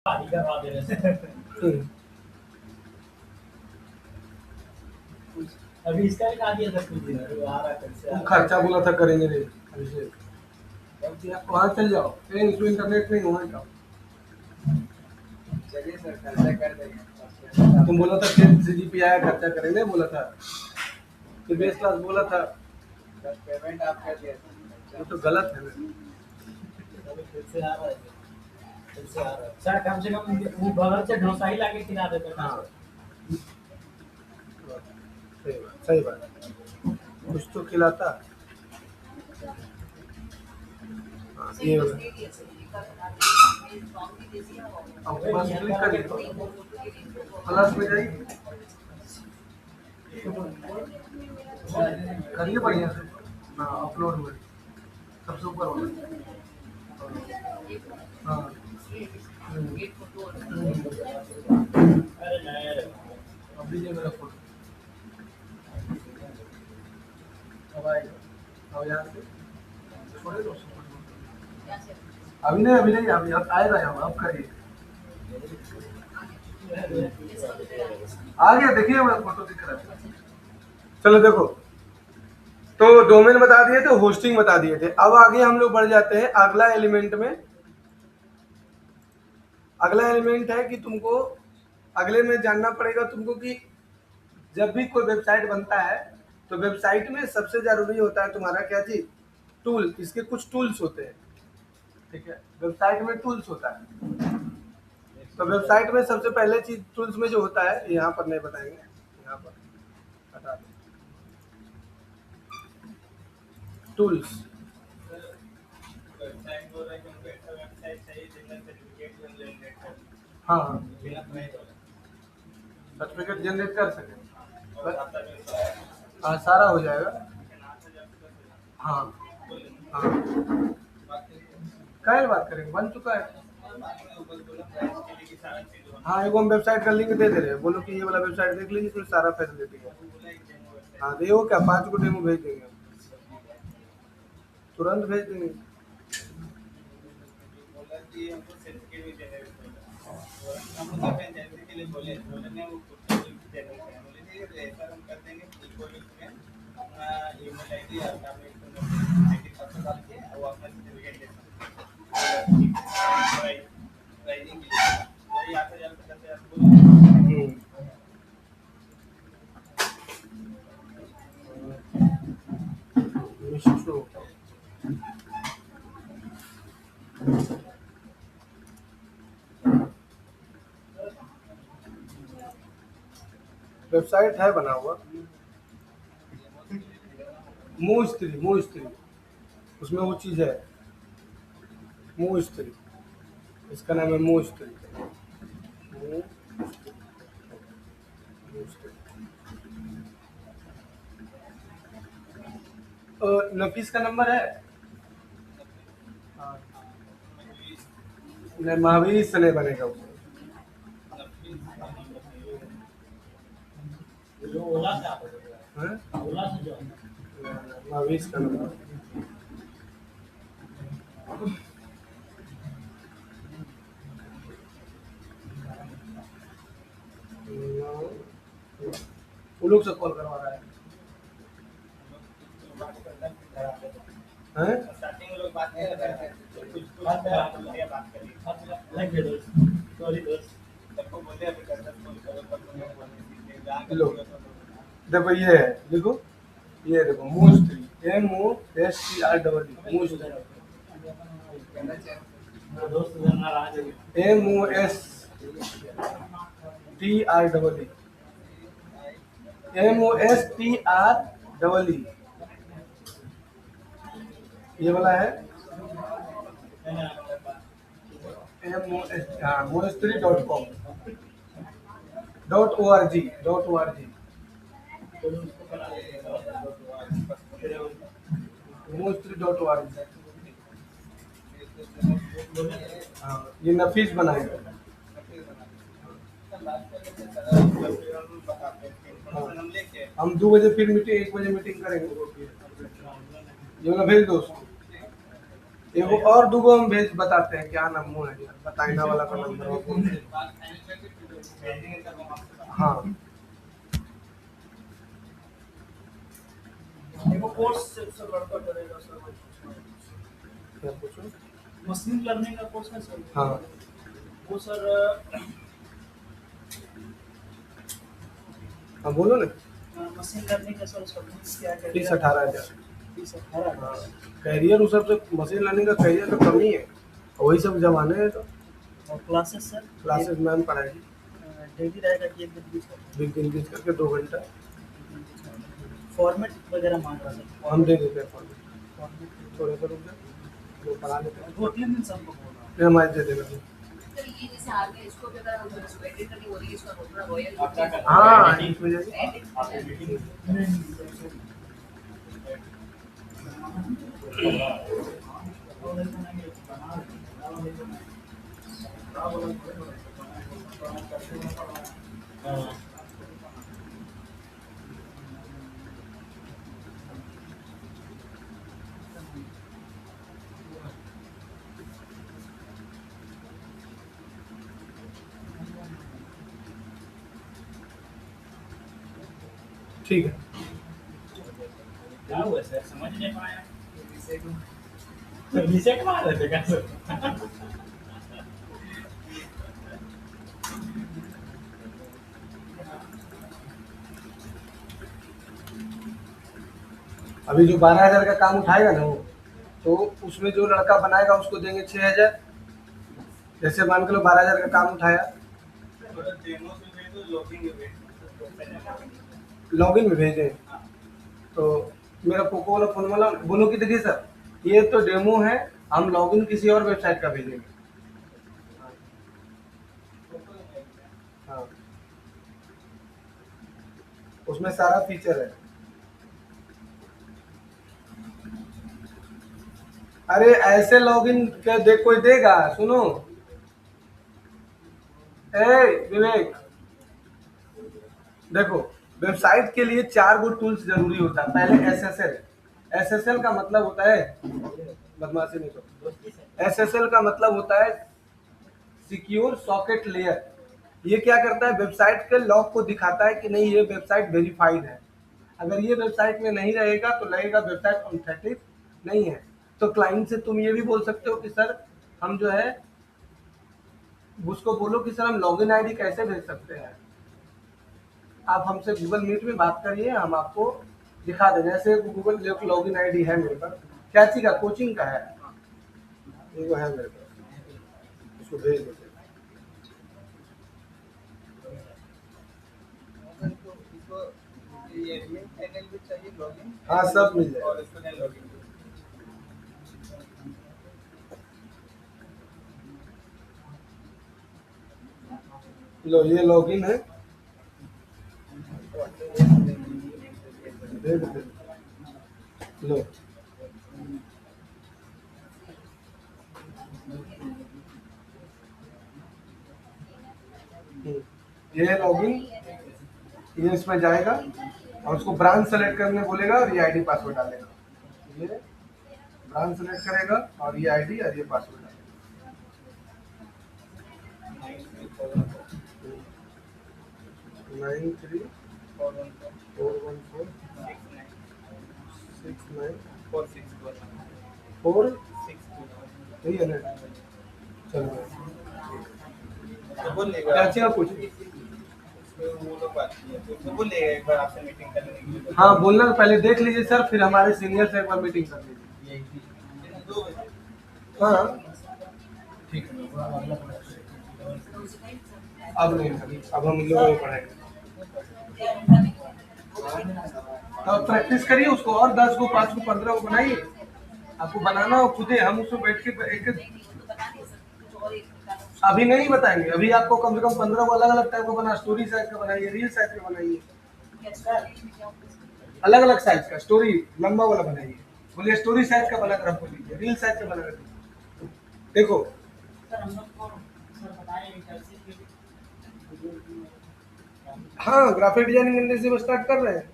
अभी इसका भी खा दिया था कुछ दिन, तो आ रहा कल से। खर्चा बोला था करेंगे रे वहाँ चल जाओ, इसमें इंटरनेट नहीं होगा क्या? चलिए सर, खर्चा कर देंगे। तुम बोला था CGP आया खर्चा करेंगे बोला था, फिर बेस क्लास बोला था। पेमेंट आप कर दिया वो तो गलत है ना। फिर से आ रहा है, फिर से आ रहा है सर। कम से कम वो बगल से डोसा ही लाके खिला देते ना। हाँ सही बात कुछ तो खिलाता। हाँ, ये अब बस क्लिक करिए, प्लस में जाइए, करिए बढ़िया से। हाँ अपलोड हुए सबसे ऊपर होगा। हाँ अब दीजिए मेरा फोटो, अब आएगा, अब यहाँ से छोड़े दो अभी नहीं अभी अब आएगा यहाँ, अब करिए। आ गया, देखिए मेरा फोटो दिख रहा है। चलो देखो, तो डोमेन बता दिए थे, होस्टिंग बता दिए थे। अब आगे हम लोग बढ़ जाते हैं अगला एलिमेंट में। अगला एलिमेंट है कि तुमको अगले में जानना पड़ेगा तुमको कि जब भी कोई वेबसाइट बनता है तो वेबसाइट में सबसे जरूरी होता है तुम्हारा क्या चीज, टूल। इसके कुछ टूल्स होते हैं, ठीक है, वेबसाइट में टूल्स होता है। तो वेबसाइट में सबसे पहले चीज टूल्स में जो होता है, यहाँ पर नहीं बताएंगे, यहाँ पर हटा दें टूल्स। हाँ सर्टिफिकेट जनरेट कर सके, हाँ सारा हो जाएगा। हाँ हाँ कल बात करेंगे, बन चुका है। हाँ एक हम वेबसाइट का लिंक दे दे रहे हैं, बोलो कि ये वाला वेबसाइट देख लीजिए, इसमें सारा फैसिलिटी है। हाँ देखो क्या 5 को डेमो भेज देंगे, तुरंत भेज देंगे। वेबसाइट है बना हुआ, मोस्त्री उसमें वो चीज़ है, मोस्त्री, इसका नाम है मोस्त्री। नफीस का नंबर है, नहीं महावीर से नहीं बनेगा उसमें। महावीर का नंबर वो लोग से कॉल करवा रहा है, हैं? लो देखो ये है, देखो ये देखो मोस्टली MOSTREE मोस्टली MOSTREE ये वाला है mostree.com .org mostree.org। हाँ ये नफीस बनाएगा। हम 2 बजे फिर मीटिंग, 1 बजे मीटिंग करेंगे, ये वाला भेज दो उसको। एगो और दूगो हम भेज बताते हैं क्या नाम है यार, बताइना वाला का नंबर है कौन है? हाँ देखो कोर्स सर लड़का करेगा सर, क्या पूछो? मशीन लर्निंग का कोर्स है सर। हाँ वो सर हाँ बोलो ना। मशीन लर्निंग का सर उसका फीस क्या है? 30-18 हज़ार। फीस 18 हाँ कैरियर उस सबसे मशीन लर्निंग का कैरियर तो कम ही है, वही सब जमाने हैं तो। और क्लासेस सर क्लासेस मैम पढ़ाएगी डेली रहेगा कि एक दिन बीच में? 20 दिन करके 2 घंटा फॉर्मेट वगैरह मांग रहा सर। हम दे देते हैं फॉर्म। फॉर्मेट थोड़े से रुक जाओ, वो पढ़ा लेते हैं, 2-3 दिन से हमको बोल रहा फिर हमारे दे देगा। तो ये जैसे आगे इसको भी अगर उसको एडिट करनी हो रही है इसका थोड़ा रॉयल हाँ इसमें जैसे ठीक है। क्या हुआ सर, समझ नहीं पाया। रीसेट मार रहे थे क्या सर? अभी जो 12 हज़ार का काम उठाएगा ना वो, तो उसमें जो लड़का बनाएगा उसको देंगे 6 हज़ार। जैसे मान के लो 12 हज़ार का काम उठाया, लॉगिन में भेजें तो मेरा पोको वाला फोन वाला बोलो कि देखिए सर ये तो डेमो है, हम लॉगिन किसी और वेबसाइट का भेजेंगे। हाँ उसमें सारा फीचर है। अरे ऐसे लॉगिन क्या दे कोई देगा? सुनो ए विवेक, देखो वेबसाइट के लिए 4 गो टूल्स जरूरी होता है। पहले एसएसएल, एसएसएल का मतलब होता है बदमाशी नहीं करो, एसएसएल का मतलब होता है सिक्योर सॉकेट लेयर। ये क्या करता है, वेबसाइट के लॉग को दिखाता है कि नहीं ये वेबसाइट वेरीफाइड है। अगर ये वेबसाइट में नहीं रहेगा तो लगेगा वेबसाइट ऑथेंटिक नहीं है। तो क्लाइंट से तुम ये भी बोल सकते हो कि सर हम जो है, उसको बोलो कि सर हम लॉगिन आईडी कैसे भेज सकते हैं, आप हमसे गूगल मीट में बात करिए, हम आपको दिखा देंगे। जैसे गूगल लॉगिन आईडी है मेरे पास, क्या चीज़ का कोचिंग का है, वो है मेरे पास, उसको भेज देते हैं। हाँ सब मिल जाएगा। लो ये लॉगिन है, भेज देते हैं। लो ये है लॉगिन, ये इसमें जाएगा और उसको ब्रांच सेलेक्ट करने बोलेगा और ये आईडी पासवर्ड डालेगा। ये ब्रांच सेलेक्ट करेगा और ये आईडी और ये पासवर्ड डालेगा। 93414694 यही है ना? चलो क्या चाहिए आप पूछिए। हाँ बोलना तो पहले देख लीजिए सर, फिर हमारे सीनियर से एक बार मीटिंग कर लीजिए। हाँ ठीक है, अब नहीं अब हम लोग नहीं पढ़ाएंगे। तो प्रैक्टिस करिए उसको, और 10 को 5 को 15 को बनाइए। आपको बनाना हो खुद ही, हम उसको बैठ के अभी नहीं बताएंगे। अभी आपको कम से कम 15 को अलग अलग टाइप का बना, स्टोरी साइज का बनाइए, रील साइज का बनाइए, अलग अलग साइज का। स्टोरी लंबा वाला बनाइए, बोलिए स्टोरी साइज का बना कर हमको दीजिए, रील साइज का बना कर दीजिए। देखो सर हम लोग को सर बताएं कैसे कि हाँ ग्राफिक डिजाइनिंग करने से स्टार्ट कर रहे हैं,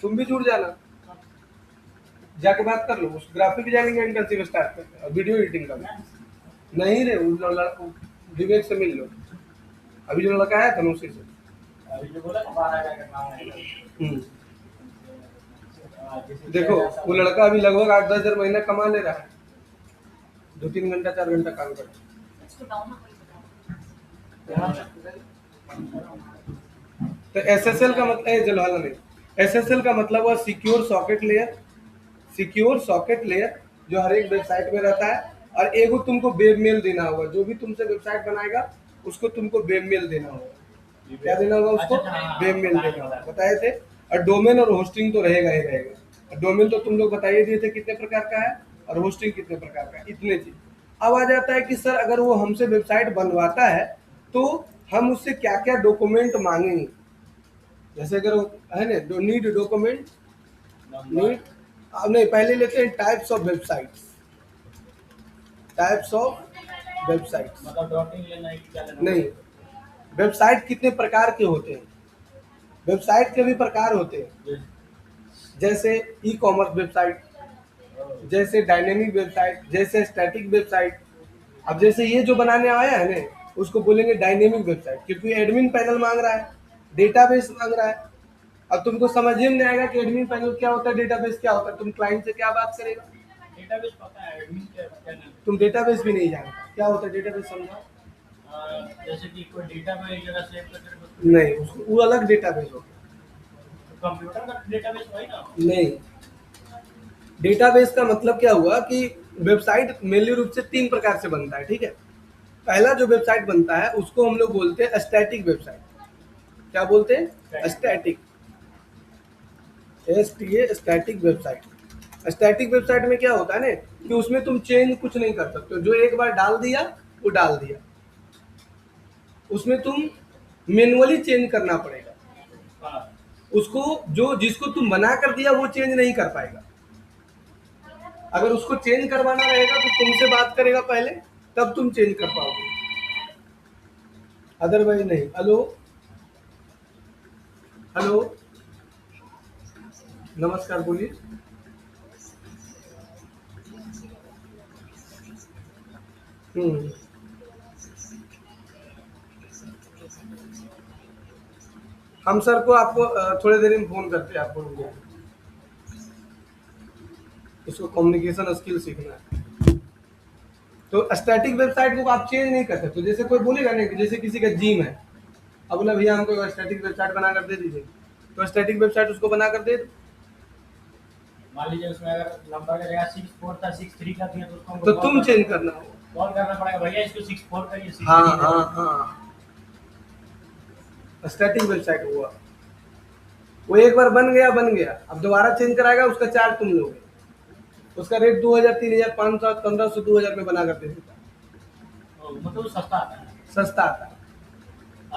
तुम भी जुड़ जाना। जाके बात कर लो, उस ग्राफिक डिजाइनिंग का इंटर्नशिप स्टार्ट करते हैं और वीडियो एडिटिंग का भी। नहीं रे, विवेक से मिल लो, अभी जो लड़का आया था ना उसी से। अभी जो बोला 12,000 का काम है। हम्म। जैसे देखो 6,000 वो लड़का अभी लगभग 8-10 हज़ार महीना कमा ले रहा है, 2-3 घंटा 4 घंटा काम कर। इसको डाउन ना तो एसएसएल का मतलब जलवाला नहीं, एसएसएल का मतलब हुआ secure socket layer, secure socket layer जो हर एक वेबसाइट में रहता है। और एगो तुमको वेब मेल देना होगा, जो भी तुमसे वेबसाइट बनाएगा उसको तुमको वेब मेल देना होगा। क्या देना होगा उसको? वेब मेल देना होगा, बताए थे। और डोमेन और होस्टिंग तो रहेगा ही रहेगा। डोमेन तो तुम लोग बताइए दिए थे कितने प्रकार का है, और होस्टिंग कितने प्रकार का है, इतने चीज। अब आ जाता है कि सर अगर वो हमसे वेबसाइट बनवाता है तो हम उससे क्या क्या डॉक्यूमेंट मांगेंगे। जैसे अगर है ना नीड डॉक्यूमेंट, नीड, अब नहीं पहले लेते हैं types of websites, types of websites. मतलब डॉटिंग लेना है कि क्या लेना? नहीं, वेबसाइट कितने प्रकार के होते हैं, वेबसाइट के भी प्रकार होते हैं। जैसे ई कॉमर्स वेबसाइट, जैसे डायनेमिक वेबसाइट, जैसे स्टैटिक वेबसाइट। अब जैसे ये जो बनाने आया है ना उसको बोलेंगे डायनेमिक वेबसाइट, क्योंकि एडमिन पैनल मांग रहा है, डेटाबेस मांग रहा है। अब तुमको समझ में नहीं आएगा कि एडमिन पैनल क्या होता है, डेटाबेस क्या होता है, तुम क्लाइंट से क्या बात करेगा। डेटाबेस पता है, एडमिन क्या नहीं। तुम डेटाबेस भी नहीं जानते क्या होता है डेटाबेस, समझा? जैसे कि कोई डेटा में एक जगह सेव करके नहीं, उसको वो अलग डेटाबेस होगा। तो कंप्यूटर का डेटाबेस वही ना? नहीं, डेटाबेस का मतलब क्या हुआ कि वेबसाइट मेनली रूप से 3 प्रकार से बनता है, ठीक है। पहला जो वेबसाइट बनता है उसको हम लोग बोलते हैं स्टैटिक वेबसाइट। क्या बोलते हैं? Static, STA, static website. Static website में क्या होता है ना कि उसमें तुम चेंज कुछ नहीं कर सकते, जो एक बार डाल दिया वो डाल दिया। उसमें तुम मैनुअली चेंज करना पड़ेगा, हाँ। उसको जो जिसको तुम बना कर दिया वो चेंज नहीं कर पाएगा। अगर उसको चेंज करवाना रहेगा तो तुमसे बात करेगा पहले, तब तुम चेंज कर पाओगे, अदरवाइज नहीं। हेलो हेलो, नमस्कार, बोलिए। हम्म, हम सर को आपको थोड़ी देर में फोन करते हैं आपको, रुक जाइए। इसको कम्युनिकेशन स्किल सीखना है। तो स्टैटिक वेबसाइट को आप चेंज नहीं कर सकते। जैसे कोई बोलेगा नहीं कि जैसे किसी का जिम है, अब बोला भैया हमको स्टैटिक वेबसाइट बना कर दे दीजिए, तो स्टैटिक वेबसाइट उसको बना कर दे दो। मान लीजिए उसमें अगर नंबर का जगह 64 था 63 का दिया तो उसको तो तुम चेंज करना हो। कॉल करना पड़ेगा, भैया इसको 64 करिए 63 हाँ हाँ हाँ, स्टैटिक वेबसाइट हुआ, वो एक बार बन गया बन गया, अब दोबारा चेंज कराएगा उसका चार्ज तुम लोगे। उसका रेट 2000, 3000, 500, 1500, 2000 में बना कर दे देता है। मतलब सस्ता आता है। सस्ता आता है।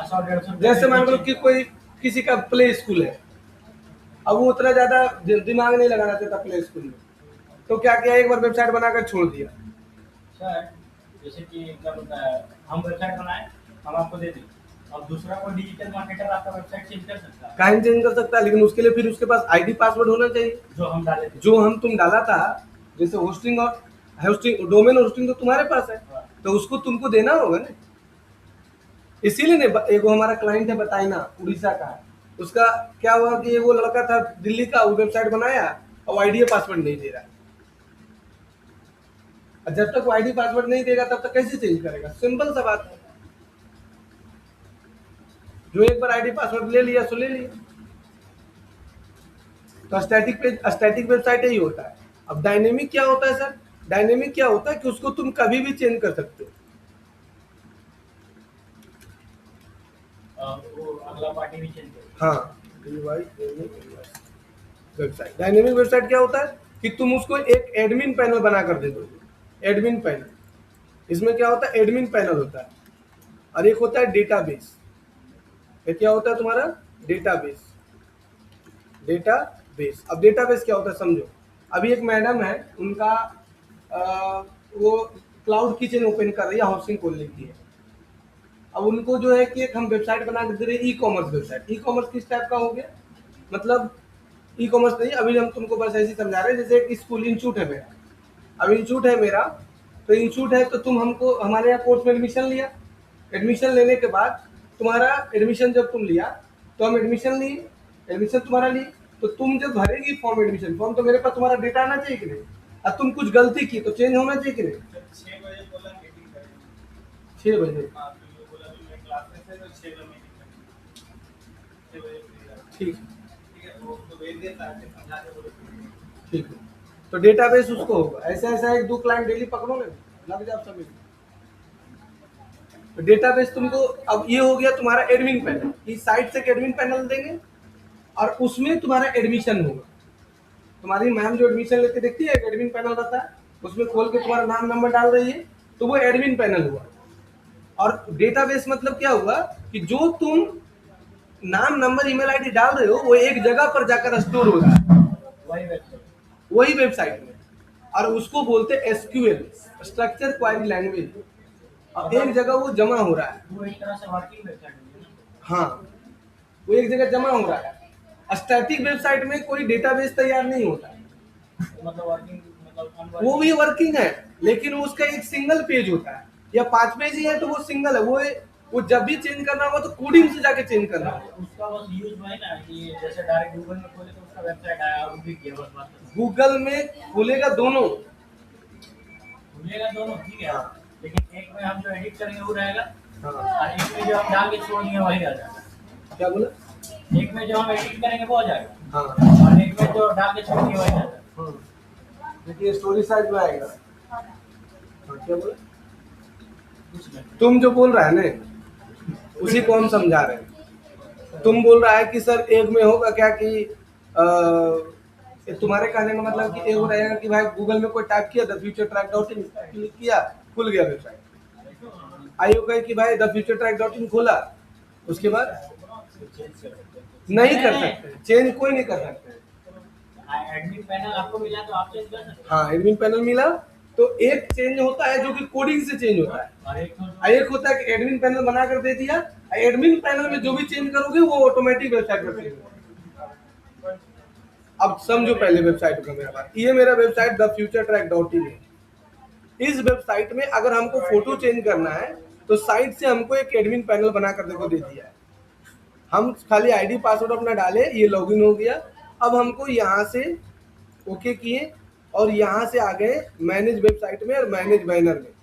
100-150 जैसे मान लो कि कोई किसी का प्ले स्कूल है, अब वो उतना ज्यादा दिमाग नहीं लगाना चाहता प्ले स्कूल में, तो क्या किया, एक बार वेबसाइट बनाकर छोड़ दिया। सर जैसे कि क्या बोलता है, हम वेबसाइट बनाए, हम आपको दे दें, अब दूसरा कोई डिजिटल मार्केटर आपका वेबसाइट चेंज कर सकता है? कहीं चेंज कर सकता है, लेकिन उसके लिए फिर उसके पास आईडी पासवर्ड होना चाहिए, जो हम डाले थे। जो हम तुम डाला था। जैसे होस्टिंग और होस्टिंग, डोमेन होस्टिंग तो तुम्हारे पास है, तो उसको तुमको देना होगा ना। इसीलिए ने एक हमारा क्लाइंट है बताइना, उड़ीसा का है। उसका क्या हुआ कि वो लड़का था दिल्ली का, वो वेबसाइट बनाया और आईडी पासवर्ड नहीं दे रहा है। और जब तक वो आईडी पासवर्ड नहीं देगा तब तक कैसे चेंज करेगा, सिंपल सा बात है। जो एक बार आईडी पासवर्ड ले लिया सो ले लिया। तो स्टैटिक वेबसाइट यही होता है। अब डायनेमिक क्या होता है सर? डायनेमिक क्या होता है कि उसको तुम कभी भी चेंज कर सकते हो। वो अगला पार्टी भी चेंज करे। हाँ, वेबसाइट, डायनेमिक वेबसाइट क्या होता है कि तुम उसको एक एडमिन पैनल बना कर दे दो। एडमिन पैनल, इसमें क्या होता है, एडमिन पैनल होता है, और एक होता है डेटाबेस। ये क्या होता है तुम्हारा? डेटाबेस। डेटाबेस, अब डेटाबेस क्या होता है समझो। अभी एक मैडम है, उनका वो क्लाउड किचन ओपन कर रही है, हाउसिंग खोलने की है। अब उनको जो है कि एक हम वेबसाइट बना के दे रहे हैं, ई कॉमर्स वेबसाइट। ई कॉमर्स किस टाइप का हो गया, मतलब ई कॉमर्स नहीं, अभी हम तुमको बस ऐसे ही समझा रहे हैं, जैसे एक स्कूल इंस्टीट्यूट है मेरा, अब इंस्टीट्यूट है मेरा, तो इंस्टीट्यूट है तो तुम हमको हमारे यहाँ कोर्स में एडमिशन लिया, एडमिशन लेने के बाद तुम्हारा एडमिशन जब तुम लिया तो हम एडमिशन लिए, एडमिशन तुम्हारा लिए, तो तुम जब भरेगी फॉर्म, एडमिशन फॉर्म, तो मेरे पास तुम्हारा डेटा आना चाहिए कि नहीं, अब तुम कुछ गलती की तो चेंज होना चाहिए कि नहीं। 6 बजे बोला मीटिंग करेंगे। 6 बजे, हाँ, तो ये बोला कि मैं क्लास में थे तो 6 बजे मीटिंग करेंगे। 6 बजे फ्री रहा। ठीक ठीक है, वो उसको भेज दिया था, समझा के बोले ठीक है, तो डेटाबेस उसको होगा, ऐसा ऐसा 1-2 क्लाइंट डेली पकड़ो ना, लग जाओ सभी। तो डेटाबेस तुमको, अब ये हो गया तुम्हारा एडमिन पैनल, इस साइट से एडमिन पैनल देंगे और उसमें तुम्हारा एडमिशन होगा, तुम्हारी मैम जो एडमिशन लेके देखती है, एडमिन पैनल रहता है, उसमें खोल के तुम्हारा नाम नंबर डाल रही है, तो वो एडमिन पैनल हुआ। और डेटाबेस मतलब क्या हुआ कि जो तुम नाम नंबर ईमेल आईडी डाल रहे हो वो एक जगह पर जाकर स्टोर हो रहा है, वही वेबसाइट। वही वेबसाइट में, और उसको बोलते हैं एसक्यूएल, स्ट्रक्चर क्वेरी लैंग्वेज, और एक जगह वो जमा हो रहा है। वो एक तरह से वर्किंग वेबसाइट है ना। हाँ, वो एक जगह जमा हो रहा है। स्टैटिक वेबसाइट में कोई डेटाबेस तैयार नहीं होता है, मतलब वर्किंग, मतलब वो भी वर्किंग है, लेकिन उसका एक सिंगल पेज होता है, या 5 पेज ही है तो वो सिंगल है, वो जब भी चेंज करना होगा तो कोडिंग से जाके चेंज करना होगा। उसका बस यूज है ना कि जैसे डायरेक्ट गूगल में खोले तो उसका वेबसाइट आया और भी किया, बस बात खत्म। गूगल में खुलेगा दोनों, खुलेगा दोनों, ठीक है, लेकिन एक में हम जो एडिट करेंगे वो रहेगा हाँ, और एक में जो हम डाल के छोड़ देंगे वही रह जाएगा। क्या बोला, एक में जो हम एडिट करेंगे वो आ जाएगा हाँ और एक में जो डाल के छोड़ देंगे वही रह जाएगा। देखिए स्टोरी साइड में आएगा। हाँ, क्या बोला, कुछ नहीं। तुम जो बोल रहा है ना उसी को हम समझा रहे हैं। तुम बोल रहा है कि सर एक में होगा क्या कि तुम्हारे कहने का मतलब कि एक रहेगा कि भाई गूगल में कोई टाइप किया the future track dot in, click किया, खुल गया वेबसाइट। आईओ कहे कि भाई the future track dot in खोला, उसके बाद नहीं कर सकते, चेंज कोई नहीं कर सकते। एडमिन पैनल आपको मिला तो आप चेंज कर सकते हैं। हाँ, एडमिन पैनल मिला तो एक चेंज होता है जो कि कोडिंग से चेंज होता है, और एक तो और एक होता है कि एडमिन पैनल बना कर दे दिया, एडमिन पैनल में जो भी चेंज करोगे वो ऑटोमेटिक वेबसाइट पर चेंज होगा। अब समझो पहले वेबसाइट का मेरा बात, ये मेरा website the future track dot in है। इस वेबसाइट में अगर हमको फोटो चेंज करना है तो साइट से हमको एक एडमिन पैनल बना कर देखो दे दिया है, हम खाली आईडी पासवर्ड अपना डाले, ये लॉगिन हो गया। अब हमको यहाँ से ओके किए और यहाँ से आ गए मैनेज वेबसाइट में और मैनेज बैनर में,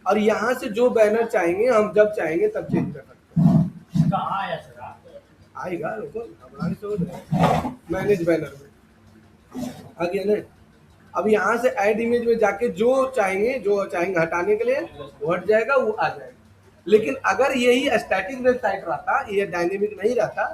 और यहाँ से जो बैनर चाहेंगे हम जब चाहेंगे तब चेंज कर सकते हैं। कहाँ आया सर आप? आएगा, रुको घबराने से हो जाएगा। मैनेज बैनर में आ गया ना। अब यहाँ से ऐड इमेज में जाके जो चाहेंगे हटाने के लिए वो हट जाएगा, वो आ जाएगा। लेकिन अगर यही स्टैटिक वेबसाइट रहता, ये डायनेमिक नहीं रहता,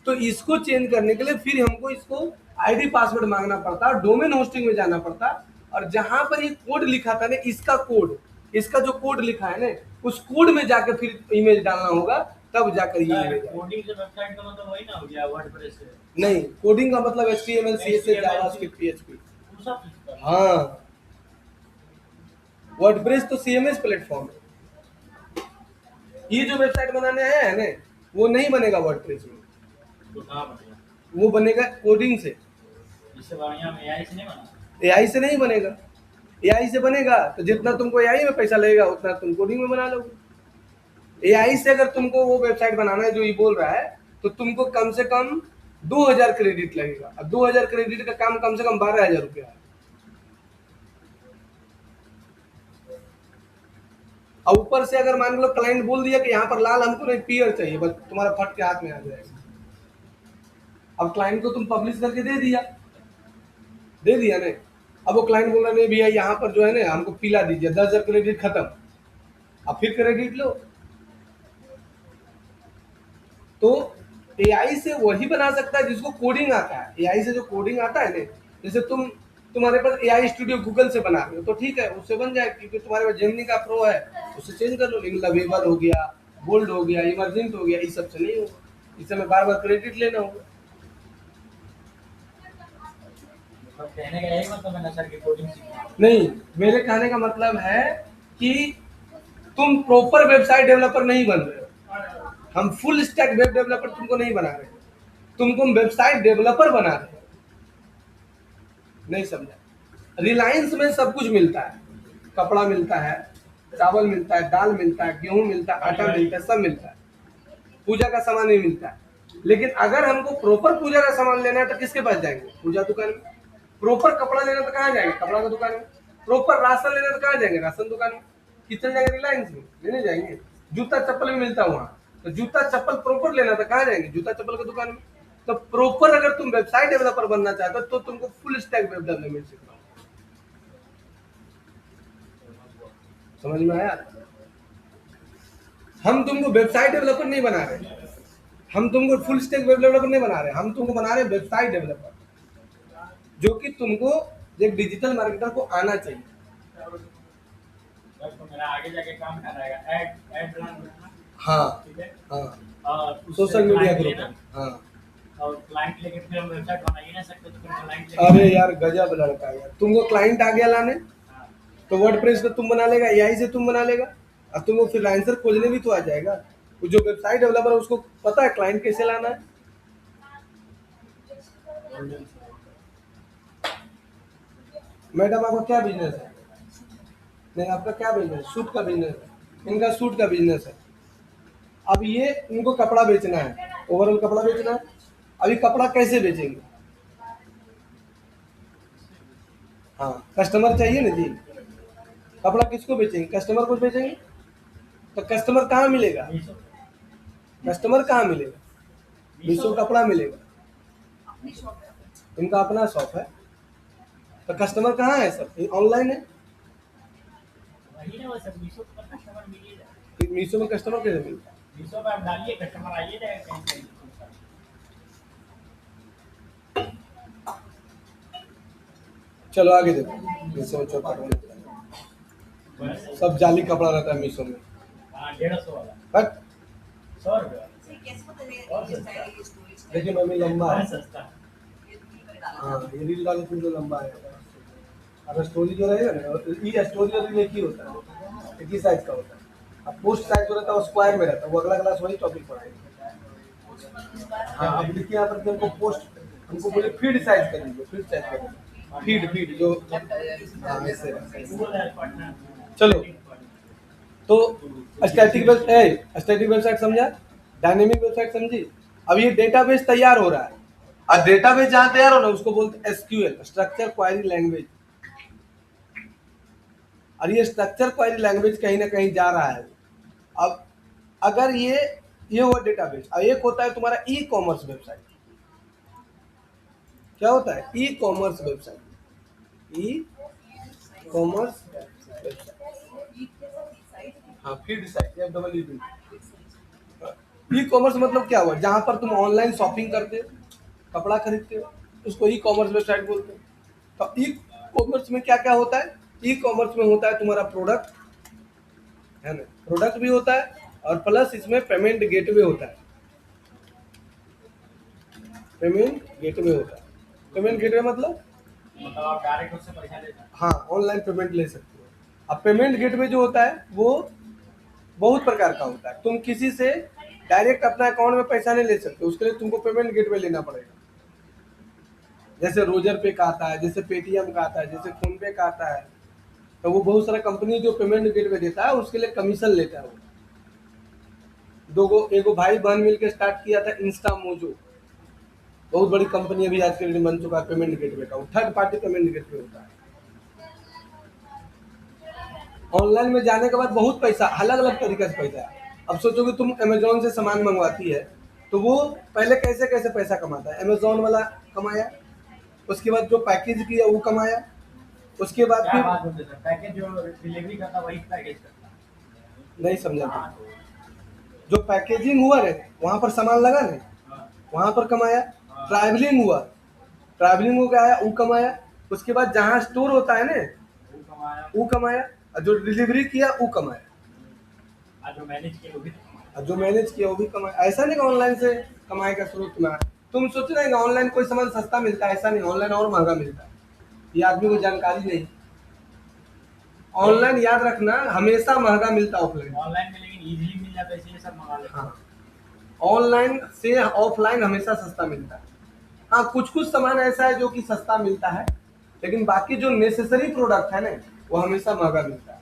तो इसको चेंज करने के लिए फिर हमको इसको आईडी पासवर्ड मांगना पड़ता, डोमेन होस्टिंग में जाना पड़ता, और जहां पर ये कोड लिखा था ना, इसका जो कोड लिखा है ना, उस कोड में जाकर फिर इमेज डालना होगा, तब जाकर ये इमेज आएगा। कोडिंग से वेबसाइट का मतलब वही ना हो गया वर्डप्रेस से। नहीं, कोडिंग का मतलब HTML CSS जावास्क्रिप्ट PHP। वो सब चीज का। हाँ, वर्डप्रेस तो CMS प्लेटफॉर्म है। ये जो वेबसाइट बनाने आया है ना, वो नहीं बनेगा वर्डप्रेस में, तो कहाँ बनेगा? वो बनेगा कोडिंग से। इससे बढ़िया में AI से नहीं बना। AI से नहीं बनेगा। AI से बनेगा तो जितना तुमको AI में पैसा लगेगा उतना तुम कोडिंग में बना लोगे। AI से अगर तुमको वो वेबसाइट बनाना है जो ये बोल रहा है, तो तुमको कम से कम 2000 क्रेडिट लगेगा। अब 2000 क्रेडिट का काम कम से कम 12,000 रुपया है। और ऊपर से अगर मान लो क्लाइंट बोल दिया कि यहाँ पर लाल हमको नहीं पीयर चाहिए, बस तुम्हारा फट के हाथ में आ जाएगा। अब क्लाइंट को तुम पब्लिश करके दे दिया ने, अब वो क्लाइंट बोल रहा नहीं भैया यहाँ पर जो है ना हमको पीला दीजिए, 10,000 क्रेडिट खत्म, अब फिर क्रेडिट लो। तो AI से वही बना सकता है जिसको कोडिंग आता है। AI से जो कोडिंग आता है ना, जैसे तुम्हारे पास AI स्टूडियो गूगल से बना रहे हो तो ठीक है, उससे बन जाए, क्योंकि तुम्हारे पास जेमिनी का प्रो है, उससे चेंज कर लो। लेकिन लवेबल हो गया, बोल्ड हो गया, इमर्जेंट हो गया, इस सब से नहीं होगा, इससे में बार बार क्रेडिट लेना होगा। मतलब कहने का यही मतलब है ना सर कि कोडिंग सीखना। नहीं, मेरे कहने का मतलब है कि तुम प्रॉपर वेबसाइट डेवलपर नहीं बन रहे हो। हम फुल स्टैक वेब डेवलपर तुमको नहीं बना रहे, तुमको हम वेबसाइट डेवलपर बना रहे हैं। नहीं समझा। रिलायंस में सब कुछ मिलता है, कपड़ा मिलता है, चावल मिलता है, दाल मिलता है, गेहूं मिलता है, आटा मिलता है, सब मिलता है। पूजा का सामान नहीं मिलता है। लेकिन अगर हमको प्रॉपर पूजा का सामान लेना है तो किसके पास जाएंगे? पूजा दुकान में। प्रॉपर कपड़ा लेना तो कहाँ जाएंगे? कपड़ा का दुकान में। प्रॉपर राशन लेना तो कहाँ जाएंगे? राशन दुकान में। कितने जाएंगे? रिलायंस में लेने जाएंगे। जूता चप्पल भी मिलता है वहाँ, तो जूता चप्पल प्रॉपर लेना तो कहाँ जाएंगे? जूता चप्पल की दुकान में। तो प्रॉपर अगर तुम वेबसाइट डेवलपर बनना चाहते हो तो तुमको फुल स्टैक वेब डेवलपमेंट सीखना होगा। समझ में आया? हम तुमको वेबसाइट डेवलपर नहीं बना रहे, हम तुमको फुल स्टैक वेब डेवलपर नहीं बना रहे, हम तुमको बना रहे वेबसाइट डेवलपर, जो कि तुमको एक डिजिटल मार्केटर को आना चाहिए। तो मेरा आगे जाके काम कर रहेगा ऐड बनाना। हाँ ठीक है। हाँ, और सोशल मीडिया क्लाइंट ग्रुप। लेना, हाँ, और क्लाइंट लेके फिर हम वेबसाइट बना ही नहीं सकते, तो फिर क्लाइंट अरे यार गजब लड़का यार, तुमको क्लाइंट आ गया लाने, हाँ, तो वर्डप्रेस पे तुम बना लेगा, एआई से तुम बना लेगा, अब तुमको फ्रीलांसर खोजने भी तो आ जाएगा। वो जो वेबसाइट डेवलपर है उसको पता है क्लाइंट कैसे लाना है। मैडम आपका क्या बिजनेस है? नहीं, आपका क्या बिजनेस? सूट का बिजनेस है, इनका सूट का बिजनेस है। अब ये इनको कपड़ा बेचना है, ओवरऑल कपड़ा बेचना है। अभी कपड़ा कैसे बेचेंगे? हाँ, कस्टमर चाहिए ना जी। कपड़ा किसको बेचेंगे? कस्टमर को बेचेंगे। तो कस्टमर कहाँ मिलेगा? मीशो कस्टमर कहाँ मिलेगा? मीशो कपड़ा मिलेगा। अपनी शॉप है। इनका अपना शॉप है, तो कस्टमर कहाँ है? सब ऑनलाइन है। वही ना, वो सब मीशो पर कस्टमर मिल ही जाए। फिर मीशो में कस्टमर कैसे मिलता है? मीशो पे आप डालिए, कस्टमर आइए जाएगा कहीं कहीं। चलो आगे देखो। मीशो में चौपट मिलता है, सब जाली कपड़ा रहता है मीशो में। हाँ, 150 वाला, बट 100 रुपये वाला, सही कैसे पता चलेगा कि ये स्टाइल है, ये स्टोरी स्टाइल देखिए मम्मी लंबा बहुत है। सस्ता। ये नहीं मैंने डाला। हाँ, ये रील वाले तुम तो लंबा है। अगर स्टोरी जो रहेगा ना, ये स्टोरी और रील एक ही होता है, एक ही साइज का होता है। अब पोस्ट साइज जो रहता है वो स्क्वायर में रहता है, वो अगला क्लास वही टॉपिक पढ़ाएगा। हाँ, अब देखिए यहाँ पर कि हमको पोस्ट, हमको बोले फीड साइज कर दीजिए, फीड साइज कर दीजिए, फीड जो, हाँ ऐसे रहता है। गूगल है, पटना। चलो, तो स्टैटिक वेबसाइट समझा, डायनेमिक वेबसाइट समझी। अब ये डेटाबेस तैयार हो रहा है, और डेटाबेस जहाँ तैयार हो रहा है उसको बोलते हैं एसक्यूएल, स्ट्रक्चर क्वेरी लैंग्वेज। और ये स्ट्रक्चर क्वेरी लैंग्वेज कहीं ना कहीं जा रहा है। अब अगर ये हुआ डेटाबेस, और एक होता है तुम्हारा ई कॉमर्स वेबसाइट। क्या होता है? E commerce website, e commerce website. हाँ, feed site, FEED। E commerce मतलब क्या हुआ? जहां पर तुम ऑनलाइन शॉपिंग करते हो, कपड़ा खरीदते हो, उसको ई कॉमर्स वेबसाइट बोलते हो। तो ई कॉमर्स में क्या क्या होता है? ई कॉमर्स में होता है तुम्हारा प्रोडक्ट, है ना, प्रोडक्ट भी होता है, और प्लस इसमें पेमेंट गेटवे होता है। पेमेंट गेटवे होता है। पेमेंट गेटवे मतलब आप डायरेक्ट उससे पैसा लेते हैं। हाँ, ऑनलाइन पेमेंट ले सकते हो। अब पेमेंट गेटवे जो होता है वो बहुत प्रकार का होता है। तुम किसी से डायरेक्ट अपना अकाउंट में पैसा नहीं ले सकते, उसके लिए तुमको पेमेंट गेटवे लेना पड़ेगा। जैसे रोजर पे का आता है, जैसे पेटीएम का आता है, जैसे फोन पे का आता है। तो वो बहुत सारा कंपनी जो पेमेंट गेटवे देता है उसके लिए कमीशन लेता है। वो एगो भाई बहन मिलकर स्टार्ट किया था इंस्टा मोजो, बहुत बड़ी कंपनी अभी आज के डेट में बन चुका है पेमेंट गेटवे का। वो थर्ड पार्टी पेमेंट गेटवे होता है। ऑनलाइन में जाने के बाद बहुत पैसा, अलग अलग तरीके से पैसा है। अब सोचो कि तुम अमेजोन से सामान मंगवाती है, तो वो पहले कैसे कैसे पैसा कमाता है? अमेजोन वाला कमाया, उसके बाद जो पैकेज किया वो कमाया, उसके बाद क्या फिर बात होती है सर, पैकेज जो डिलीवरी करता वही पैकेज करता। नहीं समझा तुम। हाँ, जो पैकेजिंग हुआ ना, वहां पर सामान लगा ना, हाँ, वहां पर कमाया। ट्रैवलिंग हुआ, ट्रैवलिंग हो गया वो कमाया। उसके बाद जहाँ स्टोर होता है ना वो कमाया। वो कमाया, और जो डिलीवरी किया वो कमाया, आज जो मैनेज किया वो भी तो कमाया। और जो मैनेज किया वो भी कमाया। ऐसा नहीं कि ऑनलाइन से कमाई का स्रोत तुम्हारा। तुम सोच रहे हो ऑनलाइन कोई सामान सस्ता मिलता है, ऐसा नहीं, ऑनलाइन और महंगा मिलता है। ये आदमी को जानकारी नहीं। ऑनलाइन याद रखना हमेशा महंगा मिलता है ऑफलाइन। ऑनलाइन में लेकिन इजीली मिल जाता है, इसलिए सब मंगा लेते हैं। हाँ, ऑनलाइन से ऑफलाइन हमेशा सस्ता मिलता है। हाँ, कुछ कुछ सामान ऐसा है जो कि सस्ता मिलता है, लेकिन बाकी जो नेसेसरी प्रोडक्ट है ना वो हमेशा महंगा मिलता है।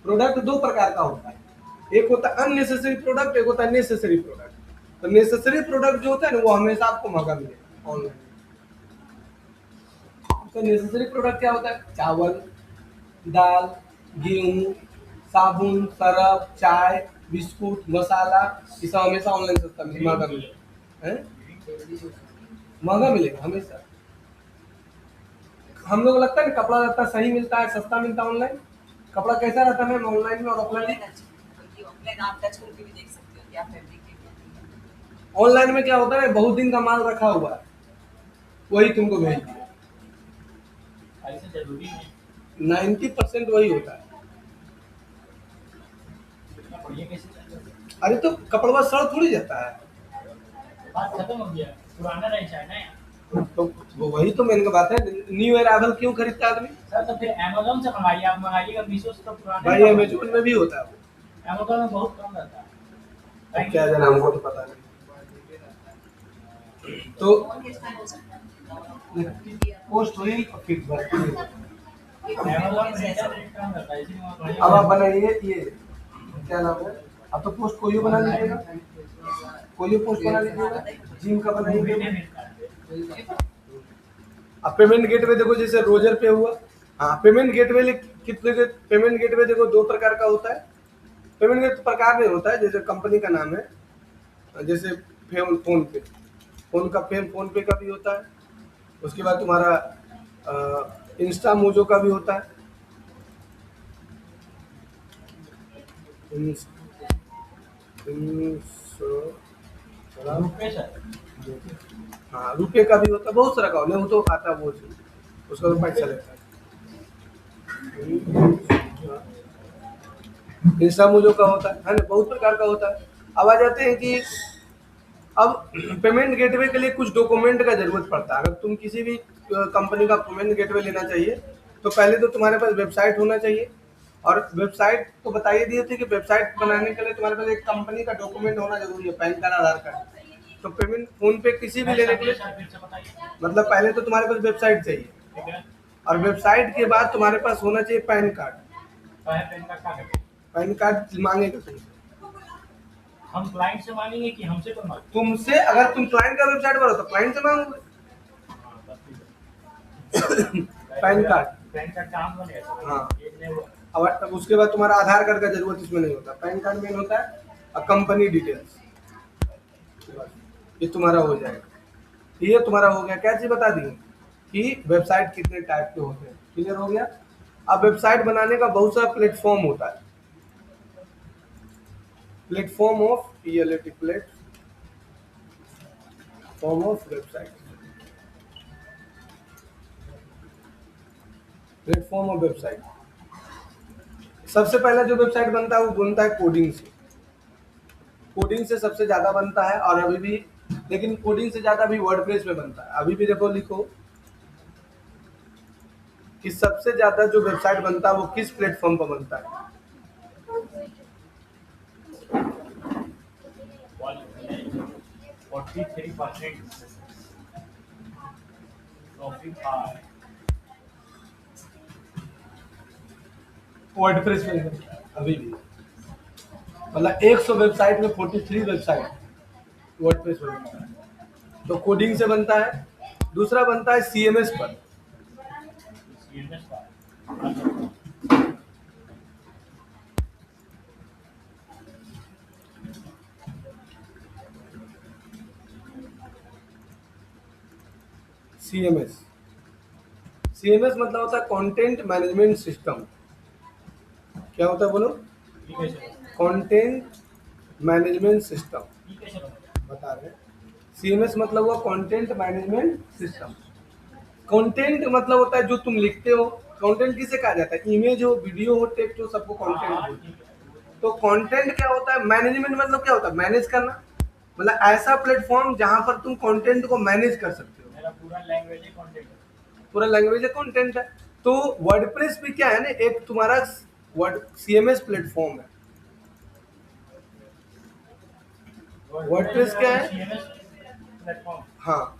प्रोडक्ट दो प्रकार का होता है, एक होता है अननेसेसरी प्रोडक्ट, एक होता है नेसेसरी प्रोडक्ट। तो नेसेसरी प्रोडक्ट जो होता है ना वो हमेशा आपको महंगा मिलेगा ऑनलाइन। तो नेसेसरी प्रोडक्ट क्या होता है? चावल, दाल, गेहूं, साबुन, सरफ, चाय, बिस्कुट, मसाला, ये सब हमेशा ऑनलाइन सस्ता महंगा मिलेगा है, महंगा मिलेगा हमेशा। हम लोग लगता है ना कपड़ा लगता सही मिलता है, सस्ता मिलता है ऑनलाइन। कपड़ा कैसा रहता है मैम ऑनलाइन में और ऑफलाइन में? ऑनलाइन आप टच करके भी देख सकते हो क्या फैब्रिक है क्या नहीं है। ऑनलाइन में क्या होता है बहुत दिन का माल रखा हुआ है, वही तुमको भेज दिया। ऐसे जरूरी है 90% वही होता है। इतना बढ़िया कैसे चल रहा है? अरे तो कपड़वा सड़ थोड़ी जाता है। बात खत्म हो गया, पुराना रह जाए ना। तो वही तो मेन का बात है, न्यू अराइवल क्यों खरीदता है आदमी? सर तो फिर अमेजोन से मंगाइए, आप मंगाइएगा मीशो से तो पुराना भाई अमेजोन में भी होता है वो। अमेजोन में बहुत कम रहता है। अब क्या जाना, हमको तो पता नहीं। तो और किस टाइम हो सकता है पोस्ट हुई और फिर भरती है। अमेजोन में रिटर्न रेट कम रहता है, इसीलिए वहाँ बढ़िया अब आप बनाइए ये क्या नाम है, अब तो पोस्ट कोई बना लीजिएगा, कोई पोस्ट बना लीजिएगा, जिम का बनाइए। अब पेमेंट गेटवे देखो जैसे रोजर पे हुआ, हाँ पेमेंट गेटवे कितने पेमेंट गेटवे देखो दो प्रकार का होता है। पेमेंट गेट प्रकार में होता है, जैसे कंपनी का नाम है, जैसे फोन पे, फोन पे का भी होता है। उसके बाद तुम्हारा इंस्टा मोजो का भी होता है। रुपए सर, हाँ रुपये का भी होता है, बहुत सारा का नहीं वो तो आता है वो चीज, उसका तो पैसा लेता है। इंस्टा मोजो का होता है ना, बहुत प्रकार का होता है। अब आ जाते हैं कि अब पेमेंट गेटवे के लिए कुछ डॉक्यूमेंट का जरूरत पड़ता है। अगर तुम किसी भी कंपनी का पेमेंट गेटवे लेना चाहिए तो पहले तो तुम्हारे पास वेबसाइट होना चाहिए, और वेबसाइट तो बताइए दिए थे कि वेबसाइट बनाने के लिए तुम्हारे पास एक कंपनी का डॉक्यूमेंट होना जरूरी है, पैन कार्ड, आधार कार्ड। तो पेमेंट फोन पे किसी भी लेने के लिए फिर से बताइए। मतलब पहले तो तुम्हारे पास वेबसाइट चाहिए, ठीक है, और वेबसाइट के बाद तुम्हारे पास होना चाहिए पैन कार्ड। पैन कार्ड का क्या? पैन कार्ड मांगेगा तुमसे, हम क्लाइंट से मांगेंगे कि हमसे बनवाएं? तुमसे अगर तुम क्लाइंट का वेबसाइट बनाओ तो क्लाइंट से मांगोगे हाँ, बस ठीक है। Pan card. पैन कार्ड काम बनेगा सर? हाँ। ये नहीं हुआ। अब उसके बाद तुम्हारा आधार कार्ड का जरूरत इसमें नहीं होता, पैन कार्ड मेन होता है, और कंपनी डिटेल्स, ये तुम्हारा हो जाएगा। ये तुम्हारा हो गया। क्या चीज बता दी कि वेबसाइट कितने टाइप के होते हैं, क्लियर हो गया। अब वेबसाइट बनाने का बहुत सारा प्लेटफॉर्म होता है, platform of platform of website, platform of website. सबसे पहला जो वेबसाइट बनता है वो बनता है कोडिंग से, कोडिंग से सबसे ज्यादा बनता है, और अभी भी, लेकिन कोडिंग से ज्यादा भी वर्डप्रेस में बनता है। अभी भी देखो लिखो कि सबसे ज्यादा जो वेबसाइट बनता है वो किस प्लेटफॉर्म पर बनता है? 43%। वर्डप्रेस में बनता है अभी भी, मतलब 100 वेबसाइट में 43 वेबसाइट वर्डप्रेस में बनता है। तो कोडिंग से बनता है। दूसरा बनता है सीएमएस पर, CMS का। सीएमएस, सीएमएस मतलब होता है कंटेंट मैनेजमेंट सिस्टम। क्या होता है बोलो? ये कैसे कंटेंट मैनेजमेंट सिस्टम ये कैसे बनेगा? बता रहे हैं। सीएमएस मतलब हुआ कंटेंट मैनेजमेंट सिस्टम। कंटेंट मतलब होता है जो तुम लिखते हो। कंटेंट किसे कहा जाता है? इमेज हो, वीडियो हो, टेक्स्ट हो, सबको कंटेंट हाँ, बोलते हैं। ठीक है। तो कंटेंट क्या होता है? मैनेजमेंट मतलब क्या होता है? मैनेज करना, मतलब ऐसा प्लेटफॉर्म जहां पर तुम कंटेंट को मैनेज कर सकते हो। मेरा पूरा लैंग्वेज है कंटेंट। पूरा लैंग्वेज है कंटेंट है। तो वर्डप्रेस भी क्या है ना, एक तुम्हारा वर्ड सीएमएस प्लेटफॉर्म है। वर्डप्रेस क्या है? CMS platform. हाँ,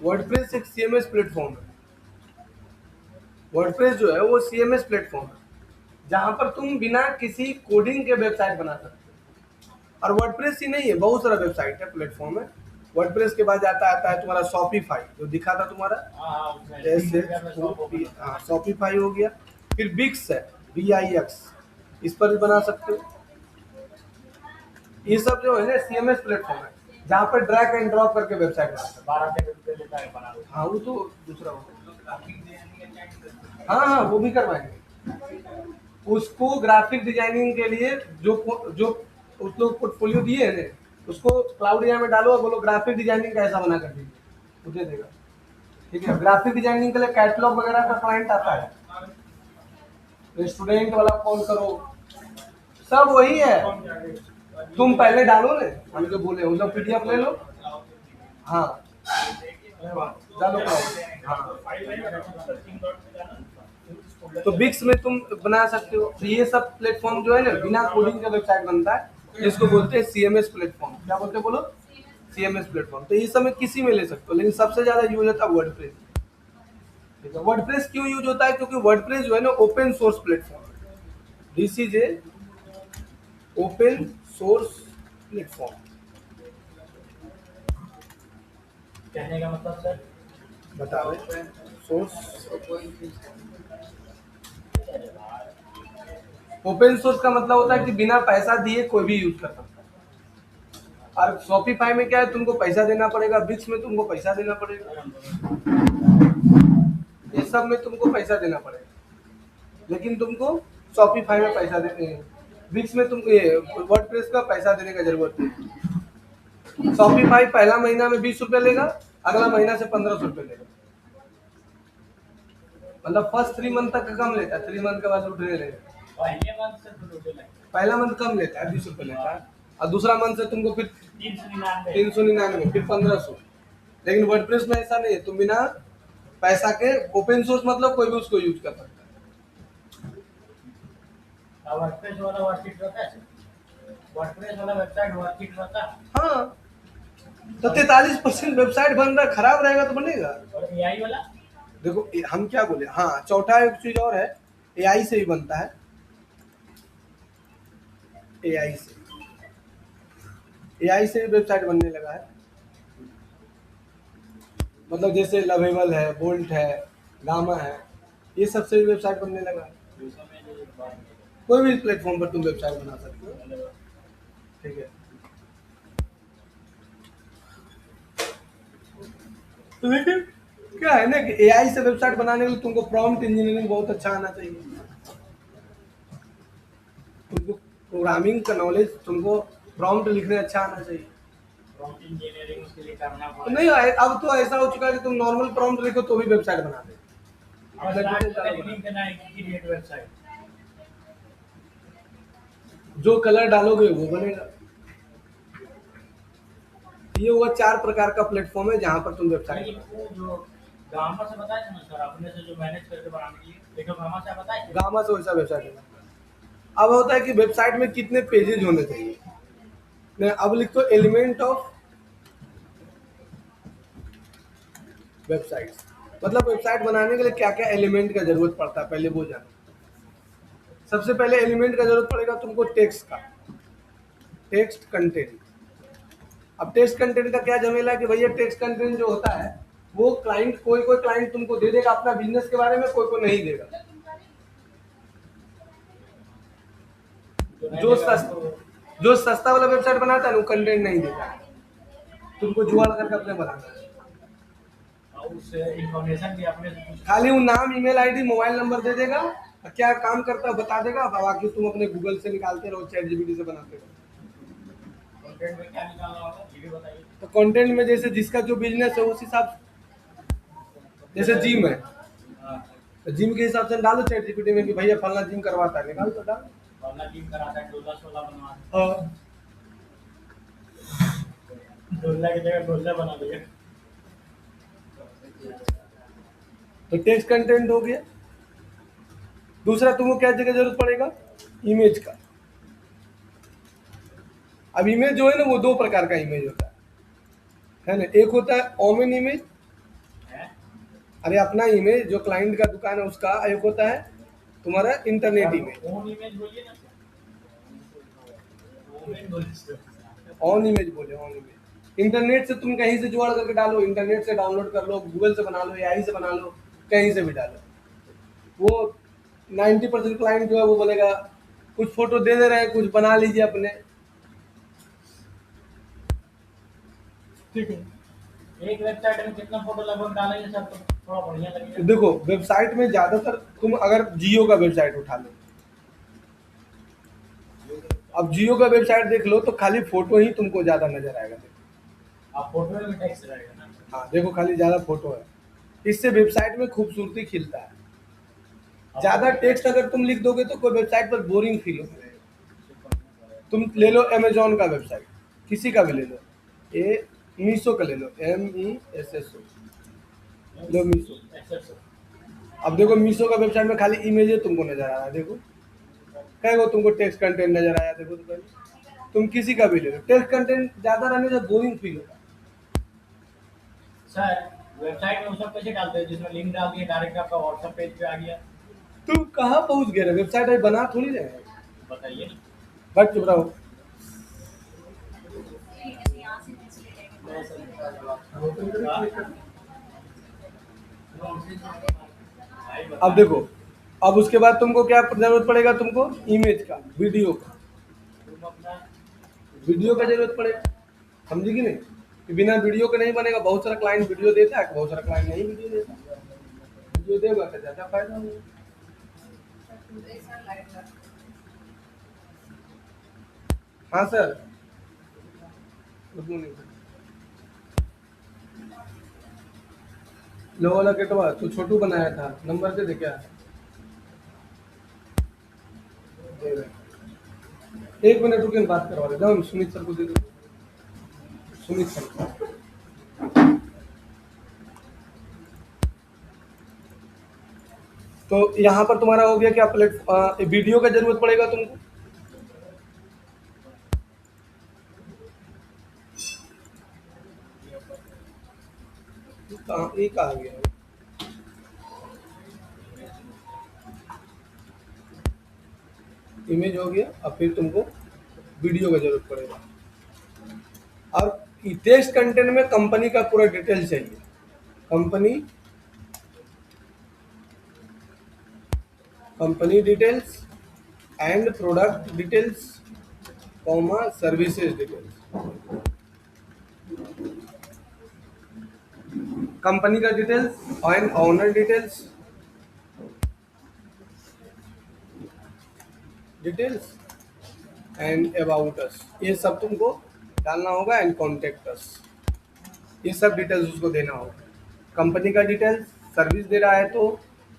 वर्डप्रेस एक सीएमएस प्लेटफॉर्म है। वर्डप्रेस जो है वो CMS प्लेटफॉर्म है जहाँ पर तुम बिना किसी कोडिंग के वेबसाइट बना सकते हो। और वर्डप्रेस ही नहीं है, बहुत सारा वेबसाइट है, प्लेटफॉर्म है। वर्डप्रेस के बाद आता है तुम्हारा शॉपिफाई जो दिखा था तुम्हारा, हाँ उसमें जैसे शॉपिंग हाँ शॉपिफाई हो गया। फिर बिक्स है, BIX, इस पर भी बना सकते हो। ये सब जो है ना CMS प्लेटफॉर्म है जहाँ पर ड्रैग एंड ड्रॉप करके वेबसाइट बना सकते 12 रुपये लेता है बना हो। हाँ वो तो दूसरा होगा। हाँ हाँ वो भी करवाएंगे। उसको ग्राफिक डिजाइनिंग के लिए जो उस लोग पोर्टफोलियो दिए है ना, उसको क्लाउडिया में डालो और बोलो ग्राफिक डिजाइनिंग कैसा बना कर दीजिए, वो दे देगा। ठीक है, ग्राफिक डिजाइनिंग के लिए कैटलॉग वगैरह का क्लाइंट आता है, रेस्टोरेंट वाला कॉल करो, सब वही है। तुम पहले डालो ने, हम जो बोले वो सब PDF ले लो। हाँ डालो क्लाउड। हाँ तो बिक्स में तुम बना सकते हो। तो ये सब प्लेटफॉर्म जो है ना बिना कोडिंग का वेबसाइट बनता है, जिसको बोलते हैं CMS प्लेटफॉर्म। क्या बोलते हैं बोलो? CMS platform. तो ये सब में किसी में ले सकते हो, लेकिन सबसे ज्यादा यूज होता है वर्डप्रेस। ठीक है, वर्डप्रेस क्यों यूज होता है? क्योंकि वर्डप्रेस जो है ना ओपन सोर्स प्लेटफॉर्म है। This is a open source platform. कहने का मतलब सर बता रहे सोर्स। ओपन सोर्स का मतलब होता है कि बिना पैसा दिए कोई भी यूज कर सकता है। और शॉपिफाई में क्या है, तुमको पैसा देना पड़ेगा, बिक्स में तुमको पैसा देना पड़ेगा, ये सब में तुमको पैसा देना पड़ेगा। लेकिन तुमको शॉपिफाई में पैसा देने, बिक्स में तुमको ये वर्डप्रेस का पैसा देने का जरूरत नहीं। शॉपिफाई पहला महीना में 20 रुपये लेगा, अगला महीना से 1500 रुपये लेगा। मतलब फर्स्ट 3 मंथ तक कम लेता है, 3 मंथ के बाद लुटने लगेगा। पहले मंथ से तो रुपये लगे पहला मंथ कम लेता है, 20 रुपये लेता है, और दूसरा मंथ से तुमको फिर 399 399, फिर 1500। लेकिन वर्डप्रेस में ऐसा नहीं है, तुम बिना पैसा के ओपन सोर्स मतलब कोई भी उसको यूज कर सकता है। और वर्डप्रेस वाला वर्कशीट रहता है वर्डप्रेस वाला वेबसाइट वर्कशीट रहता है हाँ तो 43% वेबसाइट बन रहा है, खराब रहेगा तो बनेगा। और AI वाला देखो हम क्या बोले, हाँ चौथा एक चीज और है, AI से भी बनता है। AI से भी वेबसाइट बनने लगा है। मतलब जैसे लवेबल है, बोल्ट है, गामा है, ये सबसे भी वेबसाइट बनने लगा है। कोई भी प्लेटफॉर्म पर तुम वेबसाइट बना सकते हो। ठीक है, तो लेकिन क्या है ना कि AI से वेबसाइट बनाने के लिए तुमको प्रॉम्प्ट इंजीनियरिंग बहुत अच्छा आना चाहिए। तुमको प्रोग्रामिंग का नॉलेज, तुमको प्रॉम्प्ट लिखने अच्छा आना चाहिए। प्रॉम्प्ट इंजीनियरिंग उसके लिए करना तो नहीं, अब तो ऐसा हो चुका है कि तुम नॉर्मल प्रॉम्प्ट लिखो तो भी वेबसाइट बना दे। और लिंक करना है कि क्रिएट वेबसाइट जो कलर डालोगे वो बनेगा। ये हुआ 4 प्रकार का प्लेटफॉर्म है जहाँ पर तुम वेबसाइट। लेकिन वो जो गामा से बताए थे ना सर अपने से जो मैनेज करके बनाने के लिए देखो गामा से बताए थे गामा से वैसा वेबसाइट है। अब होता है कि वेबसाइट में कितने पेजेज होने चाहिए। नहीं, अब लिख दो एलिमेंट ऑफ वेबसाइट। मतलब वेबसाइट बनाने के लिए क्या क्या एलिमेंट का जरूरत पड़ता है, पहले वो जानो। सबसे पहले एलिमेंट का जरूरत पड़ेगा तुमको टेक्स्ट का, टेक्स्ट कंटेंट। अब टेक्स्ट कंटेंट का क्या झमेला है कि भैया टेक्स्ट कंटेंट जो होता है वो क्लाइंट, कोई कोई क्लाइंट तुमको दे देगा अपना बिजनेस के बारे में, कोई को नहीं देगा। जो सस्ता वाला वेबसाइट बनाता है वो कंटेंट नहीं देता, तुमको जुगाड़ करके अपने बनाना है। और उस इंफॉर्मेशन भी अपने से पूछ खाली वो नाम, ईमेल आईडी, मोबाइल नंबर दे देगा, क्या काम करता है बता देगा, बाकी तुम अपने गूगल से निकालते रहो, चैट जीपीटी से बनाते रहो। कंटेंट में क्या निकालना होगा ये भी बताइए तो कंटेंट में जैसे जिसका जो बिजनेस है उस हिसाब से, जैसे जिम है हाँ तो जिम के हिसाब से डालो चैट जीपीटी में कि भैया फलना जिम करवाता है, निकाल तो डाल। वाला टीम कराता है डोला शोला बनवा हाँ, डोला की जगह डोला बना देगा तो टेक्स्ट कंटेंट हो गया। दूसरा तुमको क्या जगह जरूरत पड़ेगा, इमेज का। अब इमेज जो है ना वो 2 प्रकार का इमेज होता है ना। एक होता है ओमेन इमेज है अरे अपना इमेज जो क्लाइंट का दुकान है उसका, एक होता है तुम्हारा इंटरनेट इमेज। ओन इमेज बोलिए ना। ओन बोलिए। ऑन इमेज बोले, ऑन इमेज। इंटरनेट से तुम कहीं से जुगाड़ करके डालो, इंटरनेट से डाउनलोड कर लो, गूगल से बना लो, एआई से बना लो, कहीं से भी डालो। वो 90% क्लाइंट जो है वो बोलेगा कुछ फोटो दे रहे हैं, कुछ बना लीजिए अपने। ठीक है। एक वेबसाइट में कितना फोटो लगभग डालेंगे सर तो थोड़ा बढ़िया लगेगा। देखो वेबसाइट में ज्यादातर तुम अगर जियो का वेबसाइट उठा लो, अब जियो का वेबसाइट देख लो तो खाली फोटो ही तुमको ज्यादा नजर आएगा। देखो आप फोटो में टेक्स्ट रहेगा ना। हाँ, देखो खाली ज्यादा फोटो है, इससे वेबसाइट में खूबसूरती खिलता है। ज्यादा टेक्स्ट अगर तुम लिख दोगे तो कोई वेबसाइट पर बोरिंग फील होगा। तुम ले लो अमेजोन का वेबसाइट, किसी का भी ले लो, ए मीशो का ले लो, MESSO, लो मीशो। अब देखो मीशो का वेबसाइट में खाली इमेजेस तुमको नजर आ रहा है। देखो कई वो तुमको टेक्स्ट कंटेंट नजर आया। देखो तो पहले तुम किसी का भी ले लो, टेक्स्ट कंटेंट ज्यादा रहने से बोरिंग फील होगा। सर वेबसाइट में वो सब कैसे डालते हैं जिसमें लिंक डाल दिया डायरेक्ट आपका व्हाट्सएप पेज पे आ गया। तुम कहाँ पहुंच गए? वेबसाइट अभी बना थोड़ी रहे हैं। बताइए ना। बट चुप रहो। यहाँ से नीचे अब देखो, अब उसके बाद तुमको क्या जरूरत पड़ेगा? तुमको इमेज का, वीडियो का, वीडियो का जरूरत पड़ेगा। समझी कि नहीं? कि बिना वीडियो के नहीं बनेगा। बहुत सारा क्लाइंट वीडियो देता है, बहुत सारा क्लाइंट नहीं वीडियो देता। वीडियो देगा तो ज्यादा फायदा होगा। हाँ सर, गुड मॉर्निंग। लो वाला केटवा तो छोटू बनाया था, नंबर दे दे क्या? दे दे। एक मिनट रुके, बात करवा देता हूँ। सुमित सर को दे दो, सुमित सर को। तो यहाँ पर तुम्हारा हो गया क्या? वीडियो का जरूरत पड़ेगा तुमको। ये कहाँ गया? इमेज हो गया। अब फिर तुमको वीडियो का जरूरत पड़ेगा। और टेक्स्ट कंटेंट में कंपनी का पूरा डिटेल चाहिए। Company details and product details, comma services details. Company का details and owner details and about us, ये सब तुमको डालना होगा। एंड कॉन्टेक्ट अस, ये सब डिटेल्स उसको देना होगा। कंपनी का डिटेल्स, सर्विस दे रहा है तो,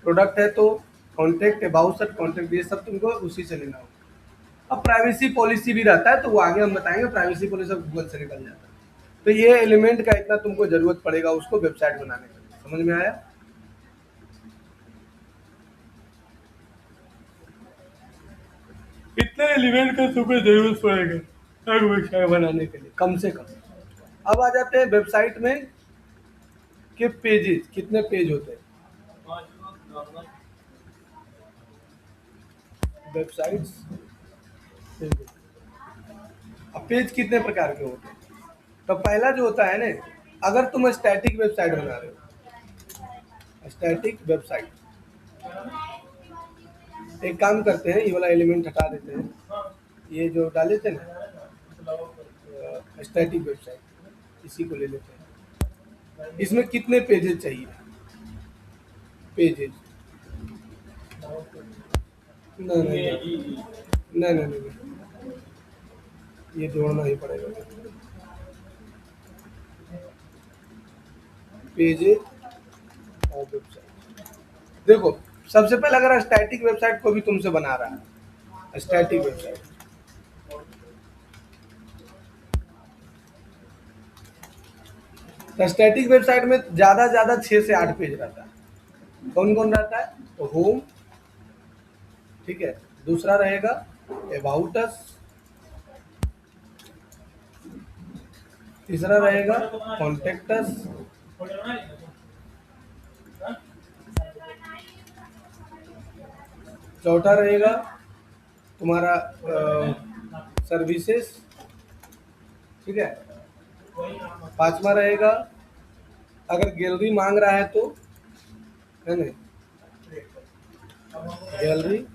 प्रोडक्ट है तो, कॉन्टेक्ट, अबाउट अस, कॉन्टेक्ट, ये सब तुमको उसी से लेना होगा। अब प्राइवेसी पॉलिसी भी रहता है, तो वो आगे हम बताएंगे। प्राइवेसी पॉलिसी गूगल से निकल जाता है। तो ये एलिमेंट का इतना तुमको जरूरत पड़ेगा उसको वेबसाइट बनाने के लिए। समझ में आया? इतने एलिमेंट का तुमको जरूरत पड़ेगा एक वेबसाइट बनाने के लिए, कम से कम। अब आ जाते हैं वेबसाइट में के पेजेस, कितने पेज होते हैं वेबसाइट्स। अब पेज कितने प्रकार के होते हैं? तो पहला जो होता है ना, अगर तुम स्टैटिक वेबसाइट बना रहे हो, स्टैटिक वेबसाइट, एक काम करते हैं, ये वाला एलिमेंट हटा देते हैं, ये जो डाले थे ना स्टैटिक वेबसाइट, इसी को ले लेते हैं। इसमें कितने पेजेस चाहिए? पेजेस नहीं नहीं नहीं नहीं नहीं, ये जोड़ना ही पड़ेगा। पेजेस और वेबसाइट। देखो सबसे पहले अगर स्टैटिक वेबसाइट को भी तुमसे बना रहा है, स्टैटिक वेबसाइट, तो स्टैटिक वेबसाइट में ज्यादा 6 से 8 पेज रहता है। कौन कौन रहता है? तो होम, ठीक है, दूसरा रहेगा अबाउट अस, तीसरा रहेगा कॉन्टेक्ट अस, चौथा रहेगा तुम्हारा सर्विसेज, ठीक है। पांचवा रहेगा अगर गैलरी मांग रहा है तो, है नहीं, गैलरी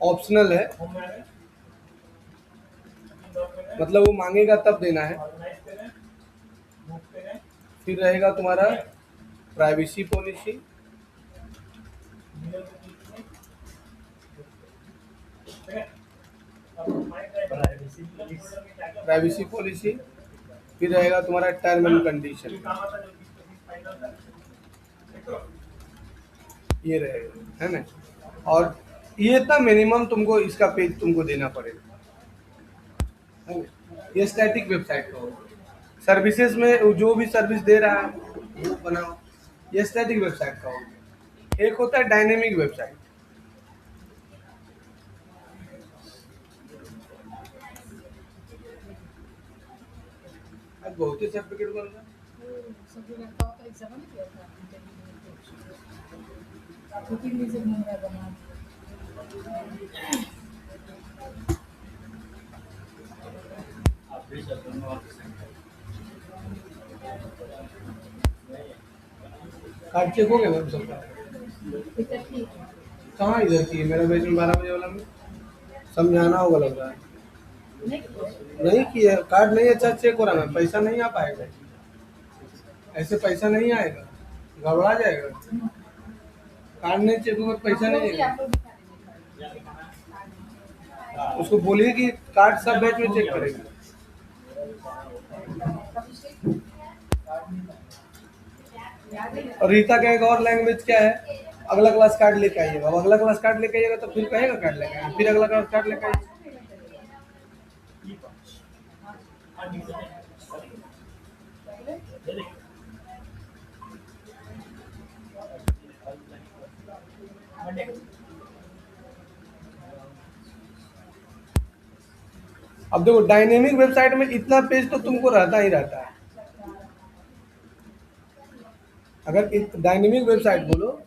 ऑप्शनल है, मतलब वो मांगेगा तब देना है। फिर रहेगा तुम्हारा प्राइवेसी पॉलिसी, प्राइवेसी पॉलिसी। फिर रहेगा तुम्हारा टर्म एंड कंडीशन, ये रहेगा, है ना। और ये इतना मिनिमम तुमको इसका पेज तुमको देना पड़ेगा, है ना। ये स्टैटिक वेबसाइट का होगा। सर्विसेज में जो भी सर्विस दे रहा है वो बनाओ, ये स्टैटिक वेबसाइट का होगा। एक होता है डायनेमिक वेबसाइट। अब बहुत ही सर्टिफिकेट बन रहा है। सभी लड़काओं का एग्जाम नहीं किया था इंटरव्यू में, 2-3 दिन से घूम रहा बना। आप भी सब दोनों और कार्ड चेक हो गया मैम सबका? इधर ठीक है। कहाँ इधर की है? मेरा बैच में 12 बजे वाला में समझाना होगा लग रहा है। नहीं किया। नहीं किया, कार्ड नहीं अच्छा चेक हो रहा है, पैसा नहीं आ पाएगा, ऐसे पैसा नहीं आएगा, गड़बड़ा जाएगा। कार्ड नहीं चेक होगा पैसा नहीं आएगा। आप लोग दिखा दीजिए। उसको बोलिए कि कार्ड सब बैच में चेक करेगा। और रीता का एक और लैंग्वेज क्या है, अगला क्लास कार्ड लेके आइएगा। अब अगला क्लास कार्ड लेके आइएगा तो फिर कहेगा कार्ड लेके आइएगा, फिर अगला क्लास कार्ड लेके आइएगा। अब देखो डायनेमिक वेबसाइट में इतना पेज तो तुमको रहता ही रहता है। अगर डायनेमिक वेबसाइट बोलो,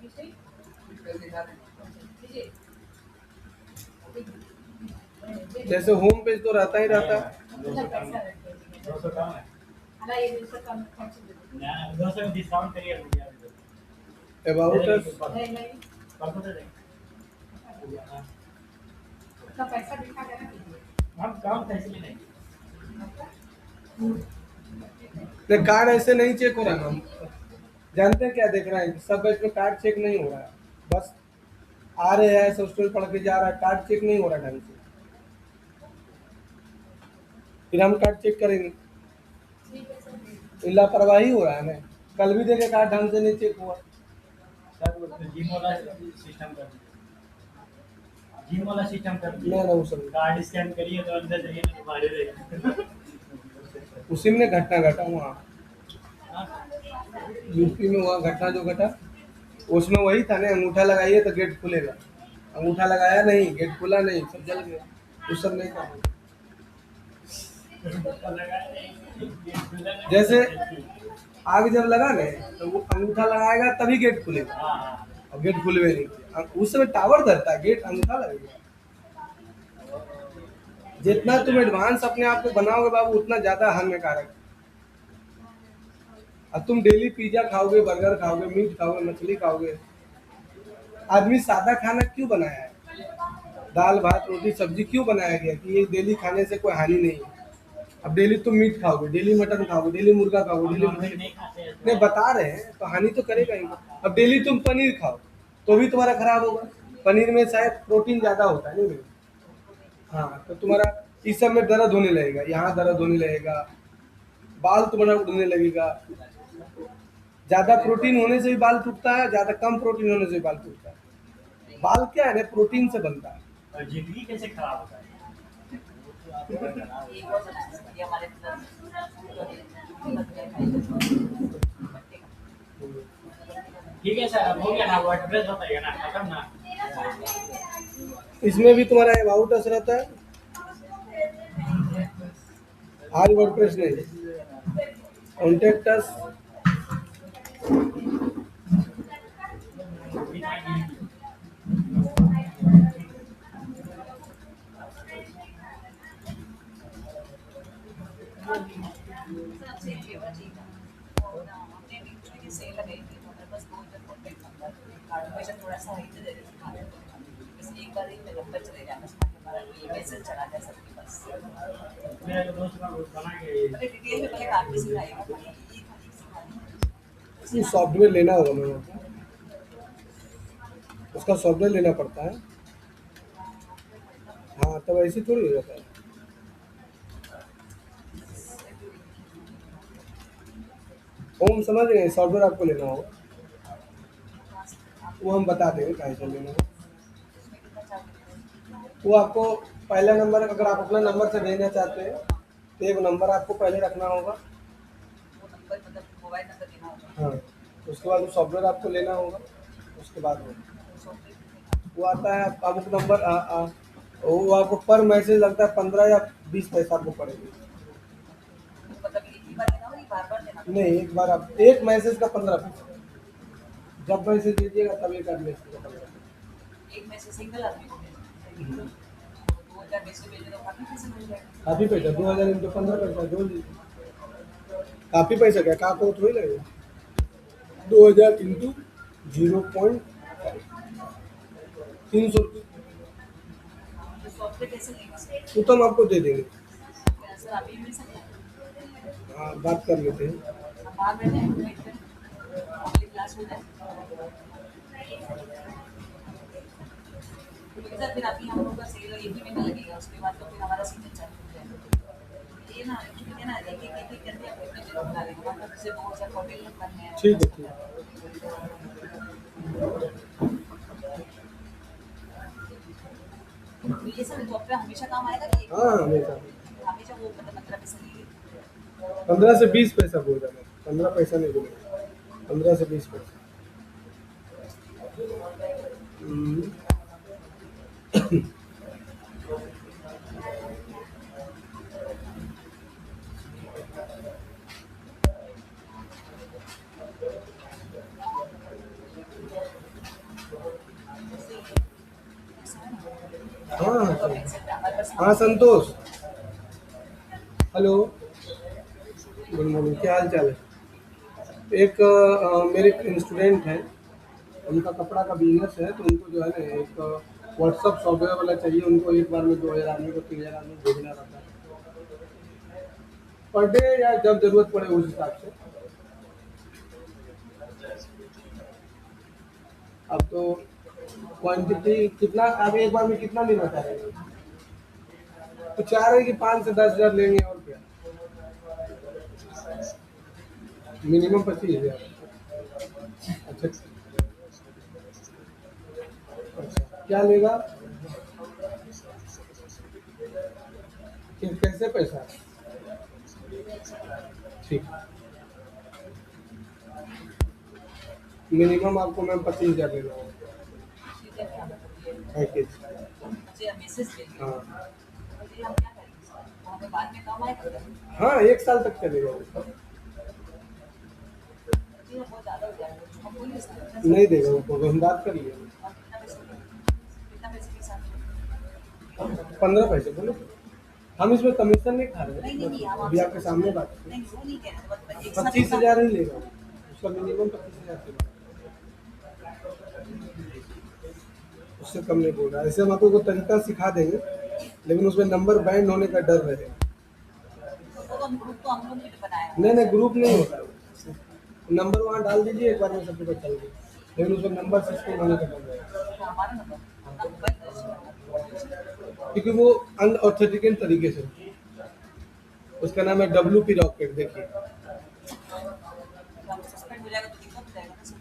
जैसे होम पेज तो रहता ही रहता है। 200 कम है। अला ये दूसरा काम खर्च दे दो। 200 डिस्काउंट करिए मुझे अभी। अबाउट अस, नहीं नहीं, परसों दे देंगे। उसका पैसा दिखा देना कीजिए। हम काम कैसे भी नहीं। कार्ड ऐसे नहीं चेक हो रहा ना, हम जानते हैं क्या देख रहे हैं, सब बैच में कार्ड चेक नहीं हो रहा है, बस आ रहे हैं सब स्टूडेंट पढ़ के जा रहा है, कार्ड चेक नहीं हो रहा ढंग से। फिर हम कार्ड चेक करेंगे, ठीक है सर। लापरवाही हो रहा है ना। कल भी देखे कार्ड ढंग से नहीं चेक हुआ। सर वो जिम वाला सिस्टम कर दीजिए। जिम वाला सिस्टम कर दीजिए। ना वो सब कार्ड स्कैन करिए तो अंदर जाइए ना तो बाहर रहेगा। उसी में घटना घटा वहाँ यूपी में, वहाँ घटना जो घटा उसमें वही था ना, अंगूठा लगाइए तो गेट खुलेगा, अंगूठा लगाया नहीं, गेट खुला नहीं, सब जल गया। उस सब नहीं था। जैसे आग जब लगा ना तो वो अंगूठा लगाएगा तभी गेट खुलेगा, हाँ और गेट खुलवे नहीं। उस समय टावर धरता है, गेट अंगूठा लगेगा। जितना तुम एडवांस अपने आप को बनाओगे बाबू उतना ज्यादा हानिकारक। अब तुम डेली पिज्जा खाओगे, बर्गर खाओगे, मीट खाओगे, मछली खाओगे। आदमी सादा खाना क्यों बनाया है? दाल भात रोटी सब्जी क्यों बनाया गया कि ये डेली खाने से कोई हानि नहीं है। अब डेली तुम मीट खाओगे, डेली मटन खाओगे, डेली मुर्गा खाओगे, डेली मछली नहीं खाते हैं। नहीं बता रहे हैं तो हानि तो करेगा ही। अब डेली तुम पनीर खाओ तो भी तुम्हारा खराब होगा। पनीर में शायद प्रोटीन ज्यादा होता है नहीं। हाँ तो तुम्हारा इस सब में दर्द होने लगेगा, यहाँ दर्द होने लगेगा, बाल तुम्हारा उड़ने लगेगा। ज्यादा प्रोटीन होने से भी बाल टूटता है, ज्यादा कम प्रोटीन होने से भी बाल टूटता है। बाल क्या है ना, प्रोटीन से बनता है। और जिंदगी कैसे खराब होता है? ये बहुत अच्छा हमारे ठीक है सर, अब हो गया ना, वो एड्रेस बताइए ना, खत्म ना। इसमें भी तुम्हारा अबाउट अस रहता है, आज वर्डप्रेस नहीं, कॉन्टेक्ट अस, सर आपसे एक फेवर चाहिए था। और ना हमने अभी एक्चुअली की सेल लगाई थी तो हमारे पास 2000 कॉन्टैक्ट नंबर कार्ड में से थोड़ा सा हिट दे देते हैं। बस एक बार ही में नंबर चले जाना ताकि हमारा कोई मैसेज चला जाए सबके पास। मेरा जो दोस्त था वो बना के पहले डिटेल में पहले काम भी सिखाएगा खाली ये खाली सिखानी। ये सॉफ्टवेयर लेना होगा मैम आपको, उसका सॉफ्टवेयर लेना पड़ता है। हाँ तब ऐसे थोड़ी हो जाता है। वो हम समझ गए, सॉफ्टवेयर आपको लेना होगा, वो हम बता देंगे कहाँ से लेना होगा। वो आपको पहला नंबर, अगर आप अपना नंबर से भेजना चाहते हैं तो एक नंबर आपको पहले रखना होगा। वो नंबर मतलब मोबाइल नंबर देना होगा। हाँ, उसके बाद वो सॉफ्टवेयर आपको लेना होगा। उसके बाद वो आता है अमुक नंबर वो आपको पर मैसेज लगता है 15 या 20 पैसा आपको पड़ेगी। मतलब एक ही बार देना होगा, बार बार देना होगा? नहीं, एक बार आप एक मैसेज का 15 पैसा, जब मैसेज दीजिएगा तब एक आदमी का 15। एक मैसेज सिंगल आदमी को भेजना। 2000 मैसेज भेजे तो काफी पैसे मिल जाएगा। काफ़ी पैसा, 2000 इंटू 15 पैसा जोड़ लीजिए। काफ़ी पैसा क्या, का को थोड़ी लगेगा। 2000 इंटू 0.5 300 रुपये, तो सॉफ्टवेयर कैसे लेंगे सर? वो तो हम आपको दे देंगे। क्या सर अभी मिल सकता है? हाँ, बात कर लेते हैं। हम बाहर बैठे हैं वेट करें अगली क्लास हो जाए। क्योंकि सर फिर अभी हम लोग का सेल एक ही महीना लगेगा, उसके बाद तो फिर हमारा सीजन चालू हो जाएगा। ये ना क्योंकि है ना एक एक करके आप कितने दिन बना लेंगे, मतलब जैसे 2000 कॉन्टेक्ट करने हैं। ठीक है, ठीक है। तो ये सर सॉफ्टवेयर हमेशा काम आएगा कि हाँ हमेशा हमेशा वो मतलब 15 पैसे लेंगे? 15 से 20 पैसा बोल रहा मैं, 15 पैसा नहीं बोलेगा, 15 से 20 पैसा। हम्म। हाँ हाँ संतोष, हेलो, गुड मॉर्निंग, क्या हाल चाल है। एक मेरे स्टूडेंट हैं, उनका कपड़ा का बिजनेस है, तो उनको जो है ना एक व्हाट्सअप सॉफ्टवेयर वाला चाहिए। उनको एक बार में 2000 आदमी को 3000 आदमी को भेजना रहता है पर डे, या जब जरूरत पड़े उस हिसाब से। अब तो क्वांटिटी कितना, आप एक बार में कितना लेना चाह रहे हैं? तो चाह रहे हैं कि 5 से 10 हज़ार लेंगे, और क्या, मिनिमम 25,000। अच्छा, क्या लेगा, कैसे पैसा? ठीक, मिनिमम आपको मैम 25,000 लेना होगा ठीक है क्या मतलब ये पैकेज। मुझे मैसेज भेजिए। हाँ मुझे हम क्या करेंगे सर? वो हमें बाद में काम आएगा क्या? हाँ, 1 साल तक चलेगा वो। जी हाँ, बहुत ज़्यादा हो जाएगा, हम बोलिए सर। नहीं देगा वो, हम बात कर लिए। और कितना पैसे के साथ? 15 पैसे बोले, हम इसमें कमीशन नहीं खा रहे नहीं नहीं नहीं, हैं, हम अभी आपके सामने बात नहीं वो नहीं कह रहे, मतलब एक साथ 25,000 ही लेगा, उसका मिनिमम 25,000 लेगा, उससे कम नहीं बोल रहा। ऐसे हम आपको तरीका सिखा देंगे, लेकिन उसमें नंबर बैंड होने का डर रहेगा। वो तो हम ग्रुप तो हम लोग ने बनाया है। नहीं नहीं, ग्रुप नहीं होता है, नंबर वहाँ डाल दीजिए, एक बार में सबको पता चल गया, लेकिन उसमें नंबर सिस्टम होने का डर रहेगा, तो हमारा नंबर अपना मोबाइल रजिस्टर क्योंकि वो अनऑथेंटिकेट तरीके से, उसका नाम है WP रॉकेट। देखिए, सस्पेंड हो जाएगा तो दिक्कत हो जाएगा ना सर।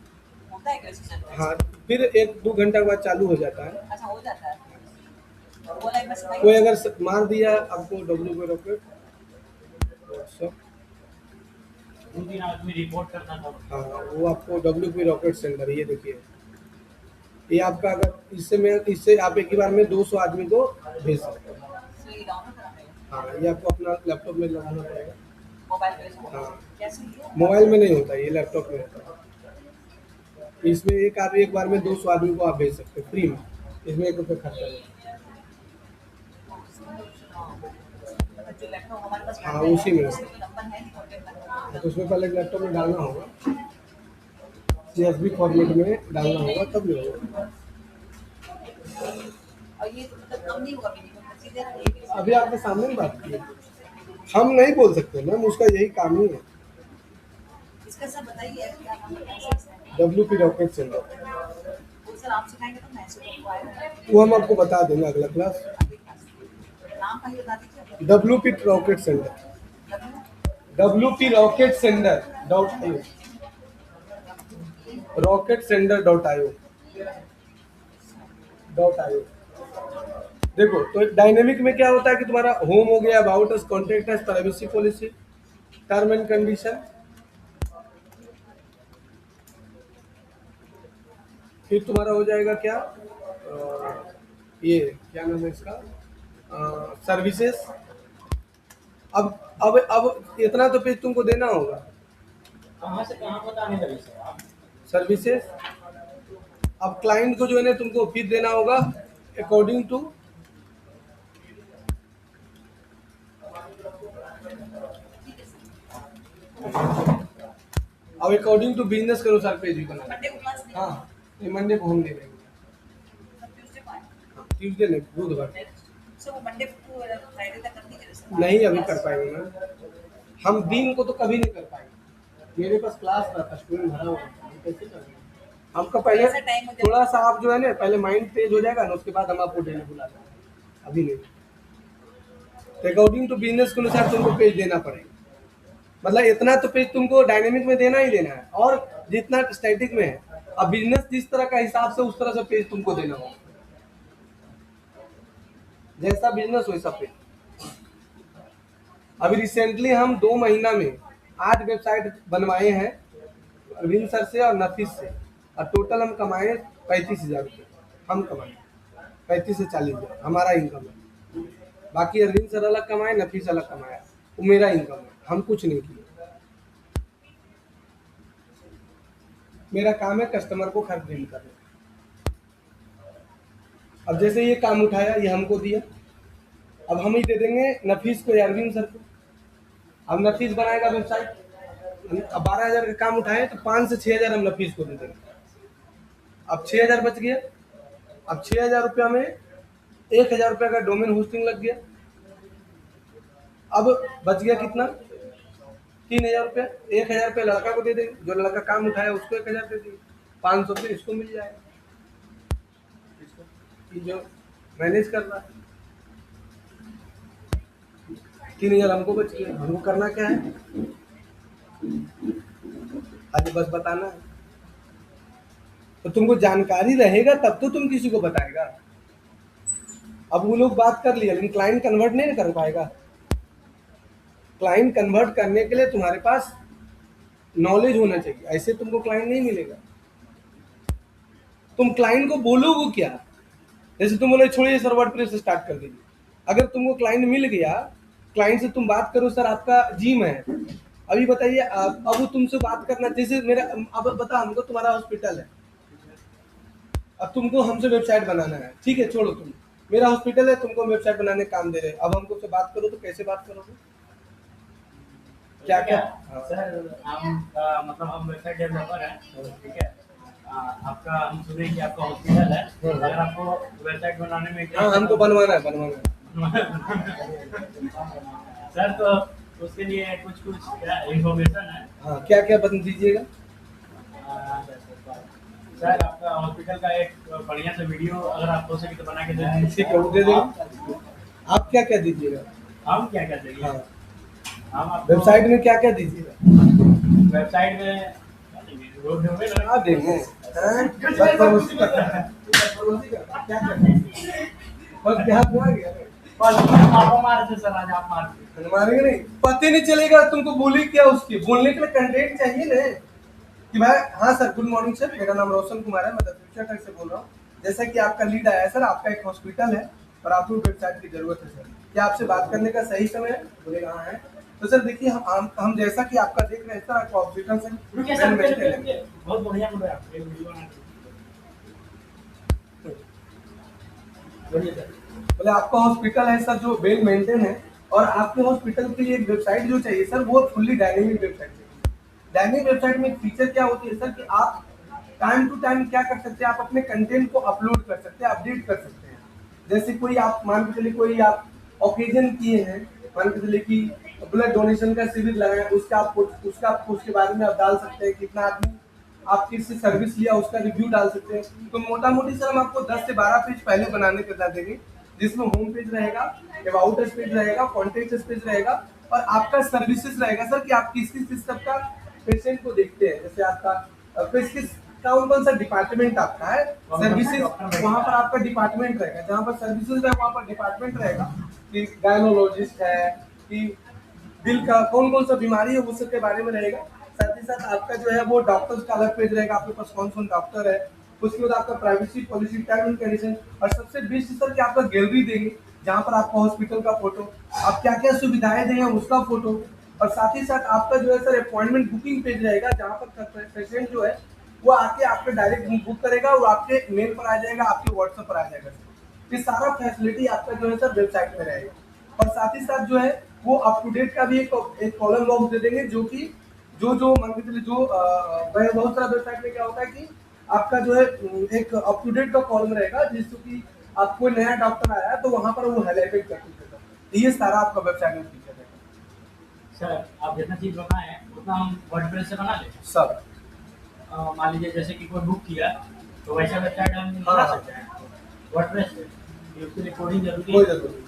होता है कैसे चलता है? हाँ, फिर 1-2 घंटा के बाद चालू हो जाता है। अच्छा हो जाता है। वो लाइक बस कोई अगर मार दिया आपको WP रॉकेट व्हाट्सएप, 2-3 आदमी रिपोर्ट करता था। हाँ, वो आपको WP रॉकेट सेंटर, ये देखिए, ये आपका, अगर इससे आप एक ही बार में 200 आदमी को भेज सकते हैं। तो ये डाउनलोड करना पड़ेगा हाँ, ये आपको अपना लैपटॉप में लगाना पड़ेगा। मोबाइल पे। हाँ, कैसे ये? मोबाइल में नहीं होता, ये लैपटॉप में होता है। इसमें एक आदमी एक बार में 200 आदमी को आप भेज सकते हैं फ्री में, इसमें 1 रुपये खर्चा नहीं। जो लैपटॉप हमारे पास हाँ, रहता है, उसी में। उसमें तो नंबर है नहीं कॉन्टेक्ट नंबर। तो उसमें पहले लैपटॉप में डालना होगा, CSV फॉर्मेट में डालना होगा तब भी होगा। और ये तो मतलब कम नहीं होगा मिनिमम, सीधे एक अभी आपके सामने ही बात की है। हम नहीं बोल सकते मैम, उसका यही काम ही है। इसका सब बताइए क्या नाम बताइए सर। WP रॉकेट सेंटर, वो सर आप सिखाएंगे तो मैं इसको आएगा वो हम आपको बता देंगे अगला क्लास। नाम कहीं बता दीजिए। WP rocket centre, WP rocket centre .io, rocketcenter.io। देखो तो डायनेमिक में क्या होता है कि तुम्हारा होम हो गया, about us, contact us, privacy policy, term and condition. फिर तुम्हारा हो जाएगा क्या, ये क्या नाम है इसका, सर्विसेज। अब इतना तो पेज तुमको देना होगा। कहाँ से कहाँ बताने लगे सर आप? सर्विसेज। अब क्लाइंट को जो है ना तुमको फीस देना होगा अकॉर्डिंग टू, अब अकॉर्डिंग टू बिजनेस के अनुसार पेज भी बनाना। मंडे को क्लास नहीं हाँ, ये मंडे को हम दे देंगे। ट्यूसडे को आए ट्यूसडे नहीं, बुधवार। सर वो मंडे को फ्राइडे तक कर दीजिए सर। नहीं अभी कर पाएंगे मैम, हम दिन को तो कभी नहीं कर पाएंगे। मेरे पास क्लास रहता, स्टूडेंट भरा हुआ रहता, हम कैसे करेंगे? हमका पहले ऐसा time हो जाए। थोड़ा सा आप जो है ना पहले माइंड तेज हो जाएगा ना, उसके बाद हम आपको डेली बुला देंगे, अभी नहीं। तो अकॉर्डिंग टू बिजनेस के अनुसार तुमको पेज देना पड़ेगा। मतलब इतना तो पेज तुमको डायनेमिक में देना ही देना है, और जितना स्टैटिक में है। अब बिजनेस जिस तरह का हिसाब से उस तरह से पेज तुमको देना होगा, जैसा बिजनेस वैसा पेज। अभी रिसेंटली हम 2 महीना में 8 वेबसाइट बनवाए हैं अरविंद सर से और नफीस से, और टोटल हम कमाए 35,000 रुपये। हम कमाए 35 से 40,000 हमारा इनकम है। बाकी अरविंद सर अलग कमाए, नफीस अलग कमाया, वो मेरा इनकम है, हम कुछ नहीं किए। मेरा काम है कस्टमर को खरीद करना। अब जैसे ये काम उठाया, ये हमको दिया, अब हम ही दे देंगे नफीस को या अरविंद सर को। अब नफीस बनाएगा वेबसाइट, अब 12,000 का काम उठाए तो 5 से 6,000 हम नफीस को दे देंगे। अब 6,000 बच गया। अब 6,000 रुपया में 1,000 रुपया का डोमेन होस्टिंग लग गया। अब बच गया कितना, 3,000 रुपया। 1,000 रुपया लड़का को दे देंगे, जो लड़का काम उठाया उसको 1,000 दे देंगे, 500 रुपये इसको मिल जाएगा, जो मैनेज कर रहा है। 3,000 हमको बच गया। हमको करना क्या है, आज बस बताना है। तो तुमको जानकारी रहेगा तब तो तुम किसी को बताएगा। अब वो लोग बात कर लिया, लेकिन क्लाइंट कन्वर्ट नहीं कर पाएगा। क्लाइंट कन्वर्ट करने के लिए तुम्हारे पास नॉलेज होना चाहिए, ऐसे तुमको क्लाइंट नहीं मिलेगा। तुम क्लाइंट को बोलोगे क्या, जैसे तुम बोले छोड़िए सर वर्डप्रेस स्टार्ट कर दीजिए। अगर तुमको क्लाइंट मिल गया, क्लाइंट से तुम बात करो, सर आपका जिम है, अभी बताइए अब वो तुमसे बात करना, जैसे मेरा, अब बता हमको तुम्हारा हॉस्पिटल है, अब तुमको हमसे वेबसाइट बनाना है, ठीक है छोड़ो, तुम मेरा हॉस्पिटल है, तुमको वेबसाइट बनाने का काम दे रहे, अब हमको से बात करो तो कैसे बात करोगे, क्या क्या? सर हम मतलब हम वेबसाइट डेवलपर हैं, ठीक है। आपका हम सुने कि आपका हॉस्पिटल है, अगर आपको वेबसाइट बनाने में हाँ हमको बनवाना है सर, तो उसके लिए कुछ इंफॉर्मेशन है। हाँ क्या क्या बता दीजिएगा। सर आपका हॉस्पिटल का एक बढ़िया सा वीडियो अगर आप हो सके तो बना के दे दीजिए। ठीक है वो दे देंगे। आप क्या क्या दीजिएगा? हम क्या क्या चाहिए? हाँ हम आपको वेबसाइट में क्या क्या दीजिएगा? वेबसाइट में रोड में क्या देंगे? बस क्या आ गया? आप हमारे से सर, आज आप मार मारेंगे नहीं, पता नहीं चलेगा तुमको बोली क्या, उसकी बोलने के लिए कंटेंट चाहिए ना कि भाई। हाँ सर, गुड मॉर्निंग सर, मेरा नाम रोशन कुमार है, मैं द फ्यूचर टेक से बोल रहा हूँ। जैसा कि आपका लीड आया है सर, आपका एक हॉस्पिटल है और आपको वेबसाइट की जरूरत है सर, क्या आपसे बात करने का सही समय है? बोले हाँ है। तो सर देखिए हम जैसा कि आपका देख रहे हैं सर, आपको हॉस्पिटल से बहुत बढ़िया बोल रहे हैं आप, एक वीडियो बना के बोलिए सर। बोले आपका हॉस्पिटल है सर जो वेल मेंटेन है और आपके हॉस्पिटल के लिए एक वेबसाइट जो चाहिए सर, वो फुल्ली डायनेमिक वेबसाइट चाहिए। डायनेमिक वेबसाइट में एक फीचर क्या होती है सर कि आप टाइम टू टाइम क्या कर सकते हैं, आप अपने कंटेंट को अपलोड कर सकते हैं, अपडेट कर सकते हैं। जैसे कोई आप मान के चलिए कोई आप ओकेजन किए हैं, मान के चलिए कि ब्लड डोनेशन का शिविर लगाए, उसके बारे में आप डाल सकते हैं, कितना आदमी आपकी इससे सर्विस लिया उसका रिव्यू डाल सकते हैं। तो मोटा मोटी सर हम आपको 10 से 12 पेज पहले बनाने के बता देंगे, जिसमें होम पेज रहेगा, अबाउट अस पेज रहेगा, कॉन्टेक्ट अस पेज रहेगा, और आपका सर्विसेज रहेगा सर कि आप किस किस सिस्टम का पेशेंट को देखते हैं। जैसे आपका किस किस कौन कौन सा डिपार्टमेंट आपका है, सर्विसेज वहाँ पर आपका डिपार्टमेंट रहेगा, जहाँ पर सर्विसेज है वहाँ पर डिपार्टमेंट रहेगा कि गायनोलॉजिस्ट है, कि दिल का कौन कौन सा बीमारी है उस सब के बारे में रहेगा। साथ ही साथ आपका जो है वो डॉक्टर्स का अलग पेज रहेगा, आपके पास कौन कौन डॉक्टर है। उसके बाद आपका privacy policy, term and condition, और सबसे बेस्ट सर कि आपका गैलरी देंगे जहाँ पर आपका हॉस्पिटल का फोटो, आप क्या क्या सुविधाएं देंगे उसका फोटो। और साथ ही साथ आपका जो है सर अपॉइंटमेंट बुकिंग पेज रहेगा, जहाँ पर पेशेंट जो है वो आके आपके डायरेक्ट बुक करेगा, वो आपके मेल पर आ जाएगा, आपके व्हाट्सएप पर आ जाएगा सर। ये सारा फैसिलिटी आपका जो है सर वेबसाइट में रहेगा। और साथ ही साथ जो है वो अप टू डेट का भी एक कॉलम बॉक्स दे देंगे, जो कि जो मान के चलिए जो बहुत सारा वेबसाइट में क्या होता है कि आपका जो है एक अप टू डेट का कॉलम रहेगा, जिससे कि आप कोई नया डॉक्टर आया है तो वहां पर वो हाईलाइटेड कर सकते हैं। ये सारा आपका वेबसाइट में फीचर है सर आप जितना चीज बनाए उतना हम वर्डप्रेस से बना लें। सब। मान लीजिए जैसे कि कोई बुक किया तो वैसा वेबसाइट हम हाँ, बना हाँ। सकते हैं वर्डप्रेस से। ये उसके लिए कोडिंग जरूरी कोई है। जरूरत नहीं।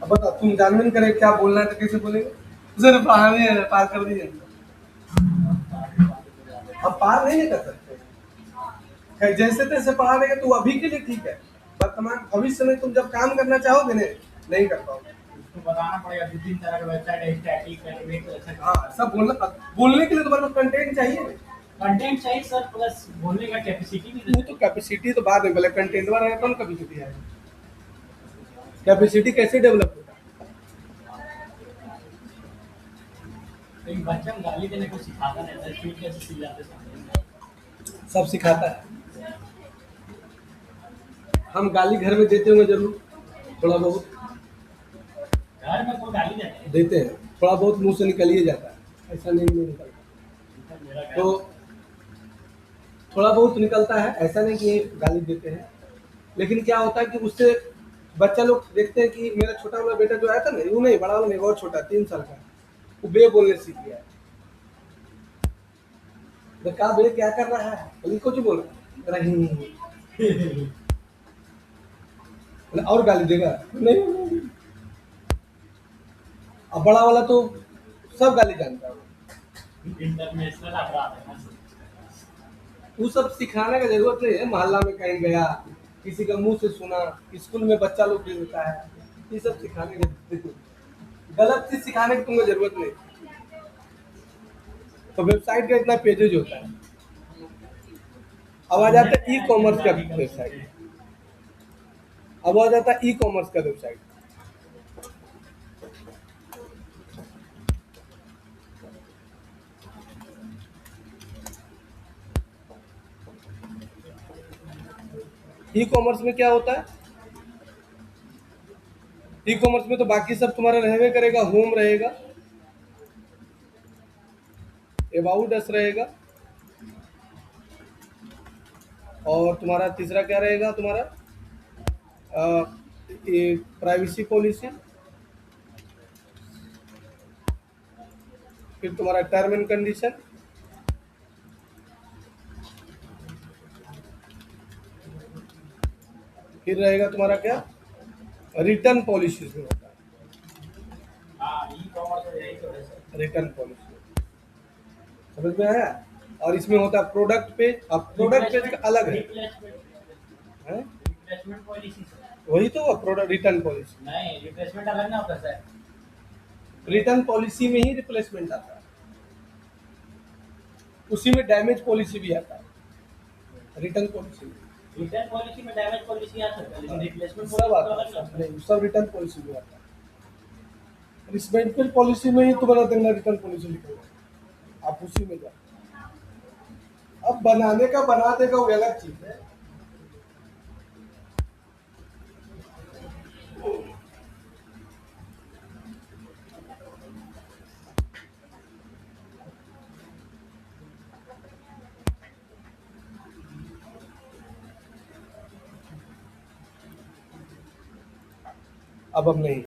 अब बता तुम जानवीन करे क्या बोलना है तो कैसे बोलेंगे सर, हमें पार कर दीजिए। हम पार नहीं कर सकते, खैर जैसे तैसे पढ़ा देंगे तो अभी के लिए ठीक है, वर्तमान भविष्य में तुम जब काम करना चाहोगे नहीं कर पाओगे। उसको बताना पड़ेगा 2-3 तरह का वेबसाइट है, स्टैटिक एनिमेट ऐसा। हाँ सब बोलने के लिए तुम्हारे पास कंटेंट चाहिए। कंटेंट चाहिए सर, प्लस बोलने का कैपेसिटी भी वो तो कैपेसिटी तो बाद में, पहले कंटेंट रहेगा कौन कैपेसिटी है। कैपेसिटी कैसे डेवलप होता लेकिन बच्चा को गाली देने को सिखाता नहीं है, स्पीड कैसे सीख जाते हैं। है, सब सिखाता है। हम गाली घर में देते होंगे जरूर, थोड़ा बहुत घर में कोई गाली देते हैं। देते हैं, थोड़ा बहुत मुंह से निकल ही जाता है, ऐसा नहीं निकलता। मेरा घर तो थोड़ा बहुत निकलता है, ऐसा नहीं कि गाली देते हैं। लेकिन क्या होता है कि उससे बच्चा लोग देखते हैं कि मेरा छोटा वाला बेटा जो आया था ना, वो नहीं बड़ा वाला नहीं, और छोटा 3 साल का, वो बे बोलने सीख गया है। तो कहा बे क्या कर रहा है, बोली कुछ बोल रही और गाली देगा नहीं। अब बड़ा वाला तो सब गाली जानता है, इंटरनेशनल अपराध है ना। वो सब सिखाने का जरूरत नहीं है। मोहल्ला में कहीं गया, किसी का मुंह से सुना, स्कूल में बच्चा लोग भी होता है, ये सब सिखाने की गलत चीज सिखाने की तुमको जरूरत नहीं। तो वेबसाइट का इतना पेजेज होता है। अब आ जाता है ई कॉमर्स का वेबसाइट, अब आ जाता है ई कॉमर्स का वेबसाइट। ई कॉमर्स में क्या होता है, ई कॉमर्स में तो बाकी सब तुम्हारा रहने करेगा, होम रहेगा, अबाउट अस रहेगा, और तुम्हारा तीसरा क्या रहेगा, तुम्हारा ये प्राइवेसी पॉलिसी, फिर तुम्हारा टर्म एंड कंडीशन, फिर रहेगा तुम्हारा क्या रिटर्न पॉलिसी में होता है, हाँ ई कॉमर्स यही तो है सर। रिटर्न पॉलिसी समझ में आया। और इसमें होता है प्रोडक्ट पेज, अब प्रोडक्ट पेज का अलग है, हैं? Replacement policy sir. वही तो प्रोडक्ट रिटर्न पॉलिसी, नहीं रिप्लेसमेंट अलग ना होता सर। रिटर्न पॉलिसी में ही रिप्लेसमेंट आता है, उसी में डैमेज पॉलिसी भी आता है, रिटर्न पॉलिसी में रिटर्न पॉलिसी में डैमेज पॉलिसी आ सकता है, लेकिन रिप्लेसमेंट सब आता है, सब नहीं, सब रिटर्न पॉलिसी में आता है। रिस्पेक्टेड पॉलिसी में ही तुम्हारा देना रिटर्न पॉलिसी लिखेगा, आप उसी में जाओ। अब बनाने का बना देगा वो अलग चीज है। अब हम नहीं